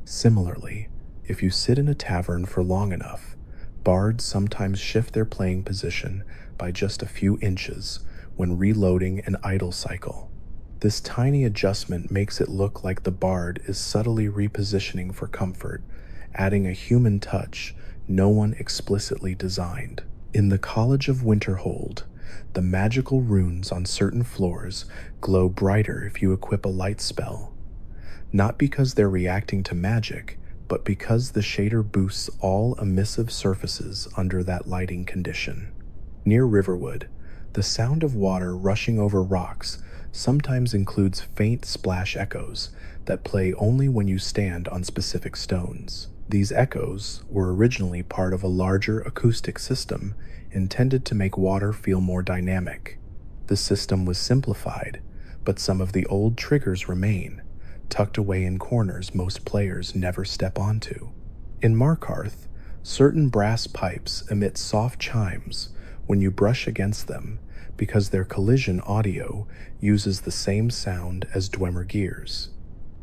Similarly, if you sit in a tavern for long enough, bards sometimes shift their playing position by just a few inches when reloading an idle cycle. This tiny adjustment makes it look like the bard is subtly repositioning for comfort, adding a human touch no one explicitly designed. In the College of Winterhold, the magical runes on certain floors glow brighter if you equip a light spell, not because they're reacting to magic, but because the shader boosts all emissive surfaces under that lighting condition. Near Riverwood, the sound of water rushing over rocks sometimes includes faint splash echoes that play only when you stand on specific stones. These echoes were originally part of a larger acoustic system intended to make water feel more dynamic. The system was simplified, but some of the old triggers remain, tucked away in corners most players never step onto. In Markarth, certain brass pipes emit soft chimes when you brush against them because their collision audio uses the same sound as Dwemer gears.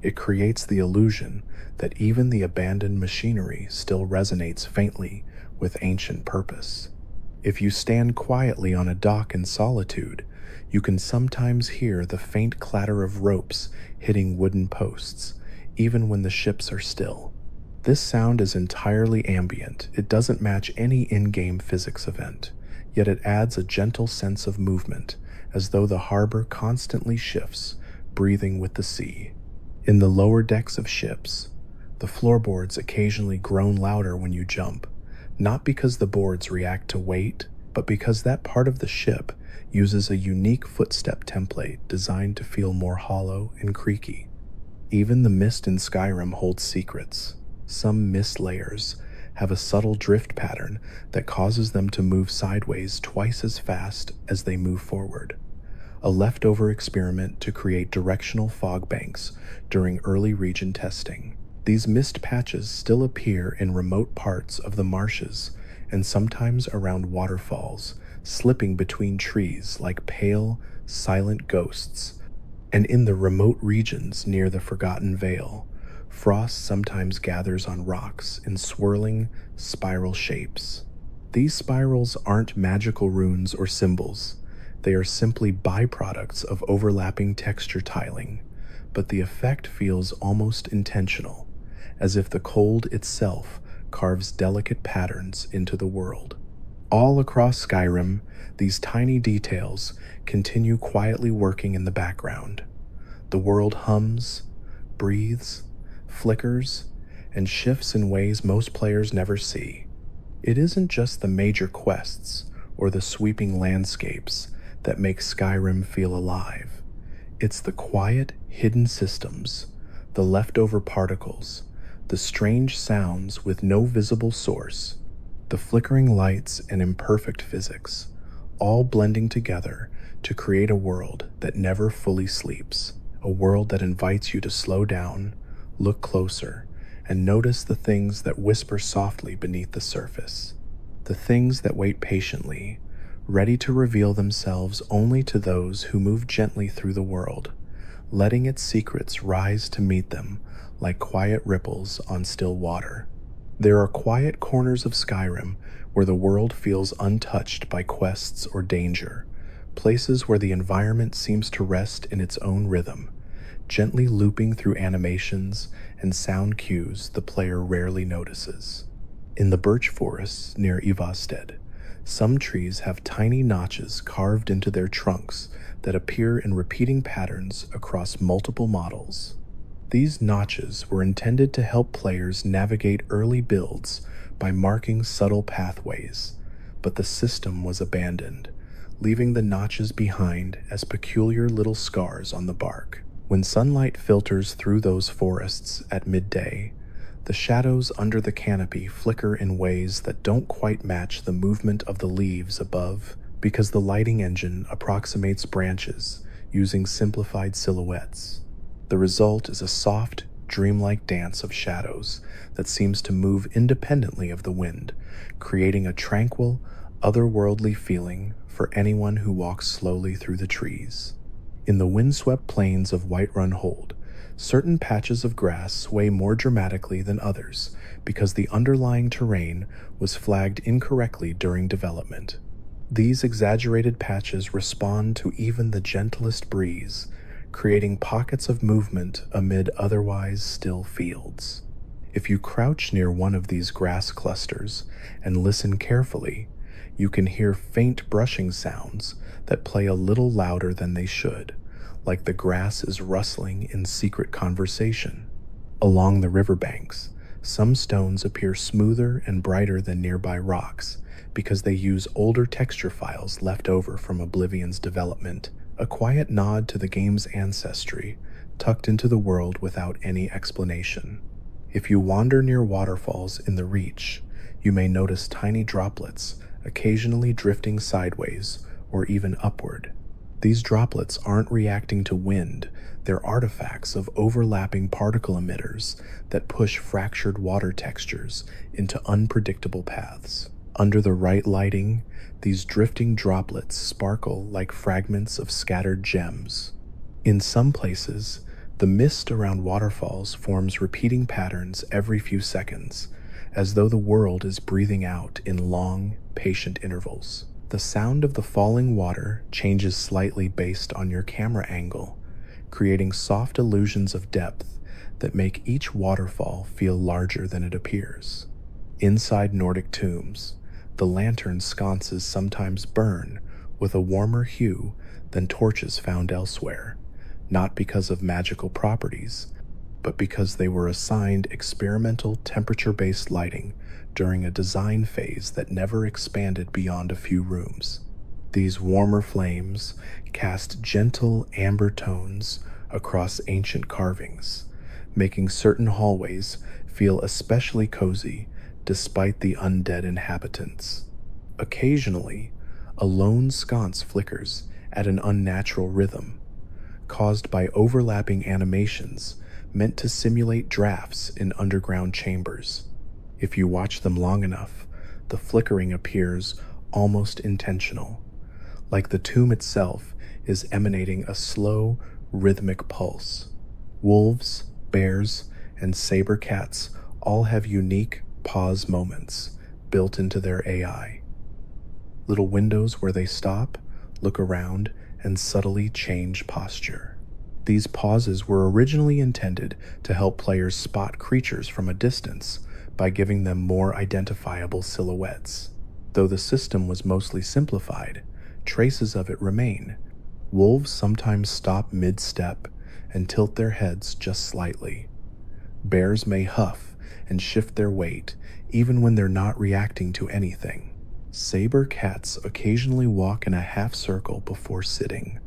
It creates the illusion that even the abandoned machinery still resonates faintly with ancient purpose. If you stand quietly on a dock in solitude, you can sometimes hear the faint clatter of ropes hitting wooden posts, even when the ships are still. This sound is entirely ambient. It doesn't match any in-game physics event, yet it adds a gentle sense of movement, as though the harbor constantly shifts, breathing with the sea. In the lower decks of ships, the floorboards occasionally groan louder when you jump, not because the boards react to weight, but because that part of the ship uses a unique footstep template designed to feel more hollow and creaky. Even the mist in Skyrim holds secrets. Some mist layers have a subtle drift pattern that causes them to move sideways twice as fast as they move forward, a leftover experiment to create directional fog banks during early region testing. These mist patches still appear in remote parts of the marshes and sometimes around waterfalls, slipping between trees like pale, silent ghosts. And in the remote regions near the Forgotten Vale, frost sometimes gathers on rocks in swirling, spiral shapes. These spirals aren't magical runes or symbols. They are simply byproducts of overlapping texture tiling, but the effect feels almost intentional, as if the cold itself carves delicate patterns into the world. All across Skyrim, these tiny details continue quietly working in the background. The world hums, breathes, flickers, and shifts in ways most players never see. It isn't just the major quests or the sweeping landscapes that make Skyrim feel alive. It's the quiet, hidden systems, the leftover particles, the strange sounds with no visible source, the flickering lights and imperfect physics, all blending together to create a world that never fully sleeps, a world that invites you to slow down, look closer, and notice the things that whisper softly beneath the surface, the things that wait patiently, ready to reveal themselves only to those who move gently through the world, letting its secrets rise to meet them like quiet ripples on still water. There are quiet corners of Skyrim where the world feels untouched by quests or danger, places where the environment seems to rest in its own rhythm, gently looping through animations and sound cues the player rarely notices. In the birch forests near Ivasted, some trees have tiny notches carved into their trunks that appear in repeating patterns across multiple models. These notches were intended to help players navigate early builds by marking subtle pathways, but the system was abandoned, leaving the notches behind as peculiar little scars on the bark. When sunlight filters through those forests at midday, the shadows under the canopy flicker in ways that don't quite match the movement of the leaves above, because the lighting engine approximates branches using simplified silhouettes. The result is a soft, dreamlike dance of shadows that seems to move independently of the wind, creating a tranquil, otherworldly feeling for anyone who walks slowly through the trees. In the windswept plains of Whiterun Hold, certain patches of grass sway more dramatically than others because the underlying terrain was flagged incorrectly during development. These exaggerated patches respond to even the gentlest breeze, creating pockets of movement amid otherwise still fields. If you crouch near one of these grass clusters and listen carefully, you can hear faint brushing sounds that play a little louder than they should, like the grass is rustling in secret conversation. Along the riverbanks, some stones appear smoother and brighter than nearby rocks because they use older texture files left over from Oblivion's development, a quiet nod to the game's ancestry, tucked into the world without any explanation. If you wander near waterfalls in the Reach, you may notice tiny droplets occasionally drifting sideways or even upward. These droplets aren't reacting to wind, they're artifacts of overlapping particle emitters that push fractured water textures into unpredictable paths. Under the right lighting, these drifting droplets sparkle like fragments of scattered gems. In some places, the mist around waterfalls forms repeating patterns every few seconds, as though the world is breathing out in long, patient intervals. The sound of the falling water changes slightly based on your camera angle, creating soft illusions of depth that make each waterfall feel larger than it appears. Inside Nordic tombs, the lantern sconces sometimes burn with a warmer hue than torches found elsewhere, not because of magical properties, but because they were assigned experimental temperature-based lighting during a design phase that never expanded beyond a few rooms. These warmer flames cast gentle amber tones across ancient carvings, making certain hallways feel especially cozy despite the undead inhabitants. Occasionally, a lone sconce flickers at an unnatural rhythm, caused by overlapping animations meant to simulate drafts in underground chambers. If you watch them long enough, the flickering appears almost intentional, like the tomb itself is emanating a slow, rhythmic pulse. Wolves, bears, and saber cats all have unique pause moments built into their AI. Little windows where they stop, look around, and subtly change posture. These pauses were originally intended to help players spot creatures from a distance by giving them more identifiable silhouettes. Though the system was mostly simplified, traces of it remain. Wolves sometimes stop mid-step and tilt their heads just slightly. Bears may huff and shift their weight even when they're not reacting to anything. Saber cats occasionally walk in a half circle before sitting,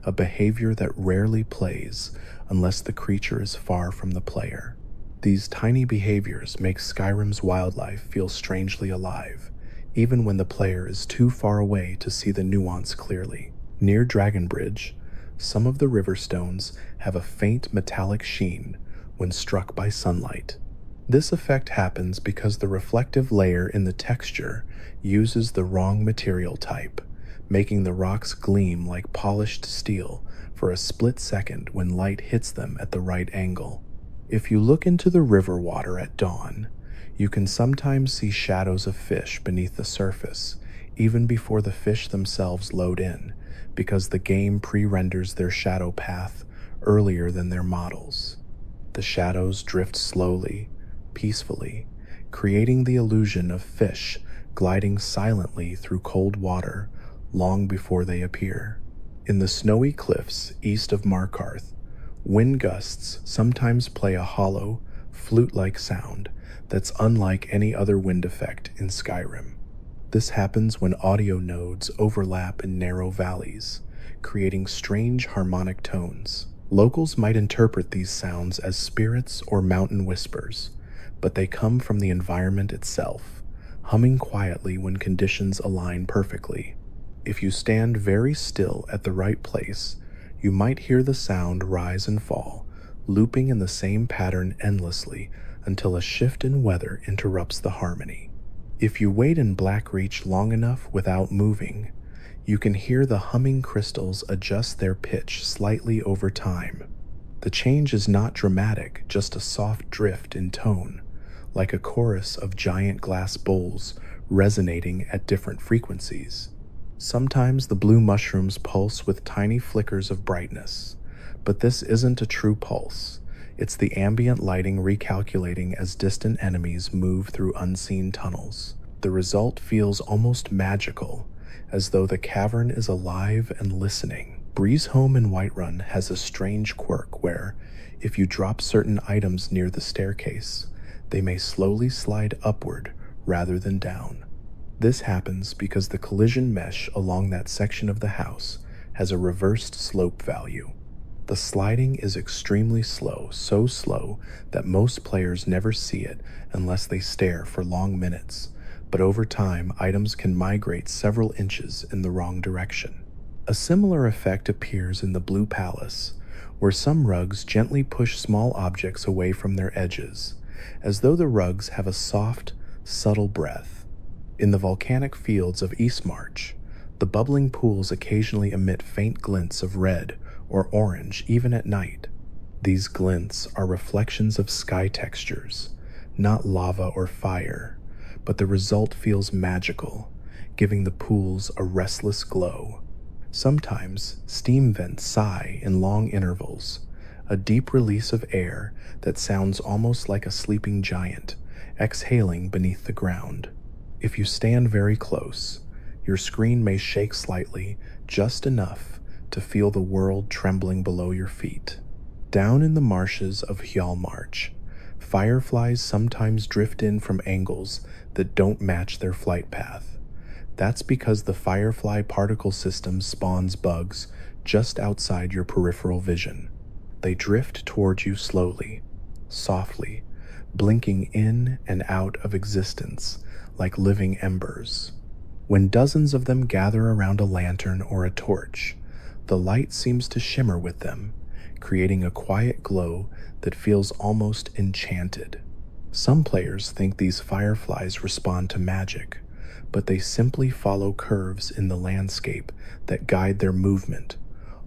a behavior that rarely plays unless the creature is far from the player. These tiny behaviors make Skyrim's wildlife feel strangely alive, even when the player is too far away to see the nuance clearly. Near Dragonbridge, some of the river stones have a faint metallic sheen when struck by sunlight. This effect happens because the reflective layer in the texture uses the wrong material type, making the rocks gleam like polished steel for a split second when light hits them at the right angle. If you look into the river water at dawn, you can sometimes see shadows of fish beneath the surface, even before the fish themselves load in, because the game pre-renders their shadow path earlier than their models. The shadows drift slowly, peacefully, creating the illusion of fish gliding silently through cold water long before they appear. In the snowy cliffs east of Markarth, wind gusts sometimes play a hollow, flute-like sound that's unlike any other wind effect in Skyrim. This happens when audio nodes overlap in narrow valleys, creating strange harmonic tones. Locals might interpret these sounds as spirits or mountain whispers, but they come from the environment itself, humming quietly when conditions align perfectly. If you stand very still at the right place, you might hear the sound rise and fall, looping in the same pattern endlessly until a shift in weather interrupts the harmony. If you wait in Blackreach long enough without moving, you can hear the humming crystals adjust their pitch slightly over time. The change is not dramatic, just a soft drift in tone, like a chorus of giant glass bowls resonating at different frequencies. Sometimes the blue mushrooms pulse with tiny flickers of brightness, but this isn't a true pulse. It's the ambient lighting recalculating as distant enemies move through unseen tunnels. The result feels almost magical, as though the cavern is alive and listening. Breeze Home in Whiterun has a strange quirk where, if you drop certain items near the staircase, they may slowly slide upward rather than down. This happens because the collision mesh along that section of the house has a reversed slope value. The sliding is extremely slow, so slow that most players never see it unless they stare for long minutes, but over time items can migrate several inches in the wrong direction. A similar effect appears in the Blue Palace, where some rugs gently push small objects away from their edges, as though the rugs have a soft, subtle breath. In the volcanic fields of Eastmarch, the bubbling pools occasionally emit faint glints of red or orange even at night. These glints are reflections of sky textures, not lava or fire, but the result feels magical, giving the pools a restless glow. Sometimes, steam vents sigh in long intervals, a deep release of air that sounds almost like a sleeping giant, exhaling beneath the ground. If you stand very close, your screen may shake slightly, just enough to feel the world trembling below your feet. Down in the marshes of Hjalmarch, fireflies sometimes drift in from angles that don't match their flight path. That's because the firefly particle system spawns bugs just outside your peripheral vision. They drift towards you slowly, softly, blinking in and out of existence like living embers. When dozens of them gather around a lantern or a torch, the light seems to shimmer with them, creating a quiet glow that feels almost enchanted. Some players think these fireflies respond to magic, but they simply follow curves in the landscape that guide their movement,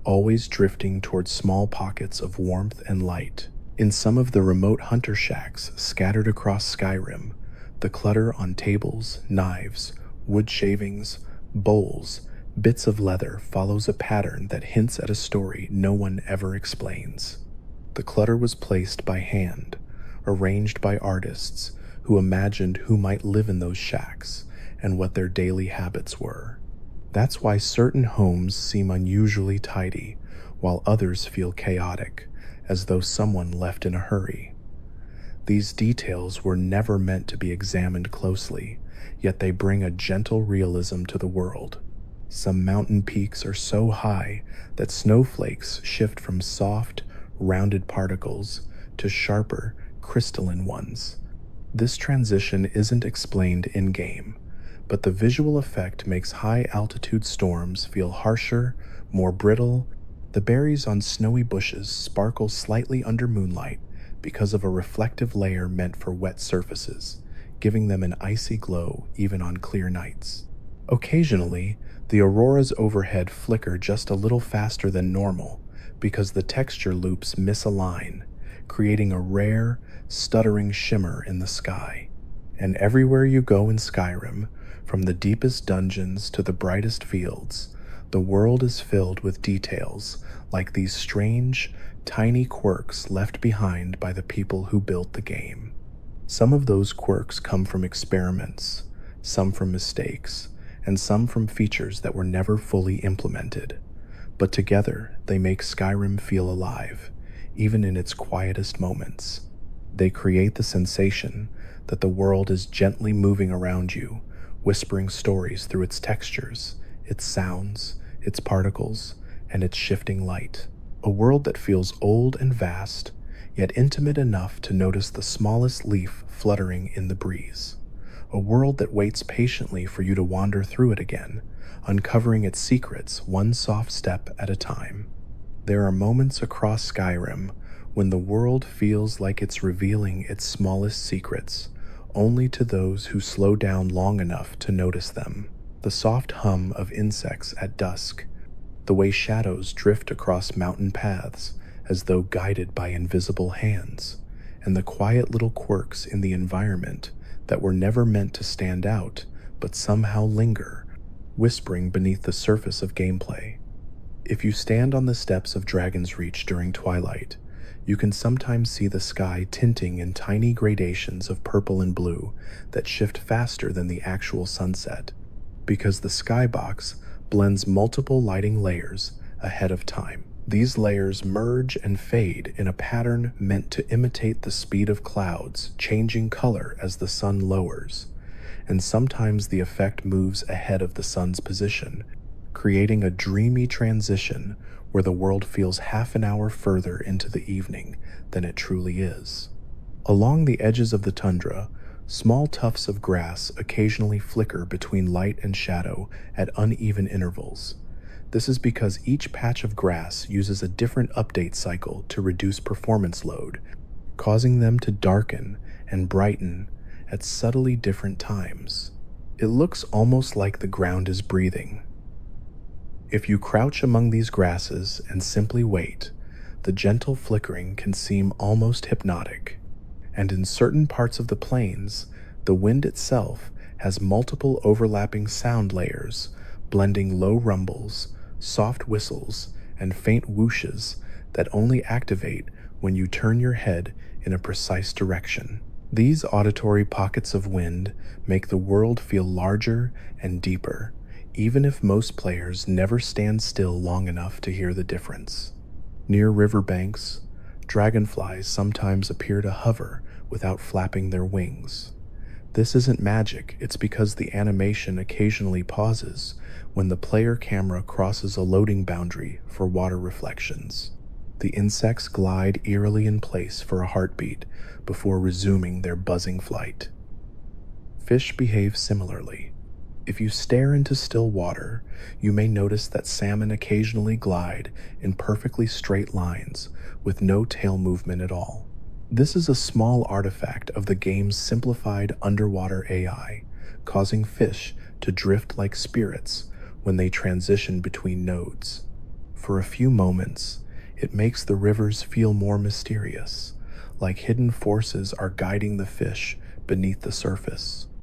always drifting towards small pockets of warmth and light. In some of the remote hunter shacks scattered across Skyrim, the clutter on tables, knives, wood shavings, bowls, bits of leather follows a pattern that hints at a story no one ever explains. The clutter was placed by hand, arranged by artists who imagined who might live in those shacks and what their daily habits were. That's why certain homes seem unusually tidy, while others feel chaotic, as though someone left in a hurry. These details were never meant to be examined closely, yet they bring a gentle realism to the world. Some mountain peaks are so high that snowflakes shift from soft, rounded particles to sharper, crystalline ones. This transition isn't explained in-game, but the visual effect makes high-altitude storms feel harsher, more brittle. The berries on snowy bushes sparkle slightly under moonlight because of a reflective layer meant for wet surfaces, giving them an icy glow even on clear nights. Occasionally, the auroras overhead flicker just a little faster than normal because the texture loops misalign, creating a rare, stuttering shimmer in the sky. And everywhere you go in Skyrim, from the deepest dungeons to the brightest fields, the world is filled with details like these strange, tiny quirks left behind by the people who built the game. Some of those quirks come from experiments, some from mistakes, and some from features that were never fully implemented. But together, they make Skyrim feel alive, even in its quietest moments. They create the sensation that the world is gently moving around you, whispering stories through its textures, its sounds, its particles, and its shifting light. A world that feels old and vast, yet intimate enough to notice the smallest leaf fluttering in the breeze. A world that waits patiently for you to wander through it again, uncovering its secrets one soft step at a time. There are moments across Skyrim when the world feels like it's revealing its smallest secrets, only to those who slow down long enough to notice them. The soft hum of insects at dusk, the way shadows drift across mountain paths as though guided by invisible hands, and the quiet little quirks in the environment that were never meant to stand out but somehow linger, whispering beneath the surface of gameplay. If you stand on the steps of Dragon's Reach during twilight, You can sometimes see the sky tinting in tiny gradations of purple and blue that shift faster than the actual sunset, because the skybox blends multiple lighting layers ahead of time. These layers merge and fade in a pattern meant to imitate the speed of clouds, changing color as the sun lowers, and sometimes the effect moves ahead of the sun's position, creating a dreamy transition where the world feels half an hour further into the evening than it truly is. Along the edges of the tundra, small tufts of grass occasionally flicker between light and shadow at uneven intervals. This is because each patch of grass uses a different update cycle to reduce performance load, causing them to darken and brighten at subtly different times. It looks almost like the ground is breathing. If you crouch among these grasses and simply wait, the gentle flickering can seem almost hypnotic. And in certain parts of the plains, the wind itself has multiple overlapping sound layers, blending low rumbles, soft whistles, and faint whooshes that only activate when you turn your head in a precise direction. These auditory pockets of wind make the world feel larger and deeper, even if most players never stand still long enough to hear the difference. Near riverbanks, dragonflies sometimes appear to hover without flapping their wings. This isn't magic, it's because the animation occasionally pauses when the player camera crosses a loading boundary for water reflections. The insects glide eerily in place for a heartbeat before resuming their buzzing flight. Fish behave similarly. If you stare into still water, you may notice that salmon occasionally glide in perfectly straight lines with no tail movement at all. This is a small artifact of the game's simplified underwater AI, causing fish to drift like spirits when they transition between nodes. For a few moments, it makes the rivers feel more mysterious, like hidden forces are guiding the fish beneath the surface.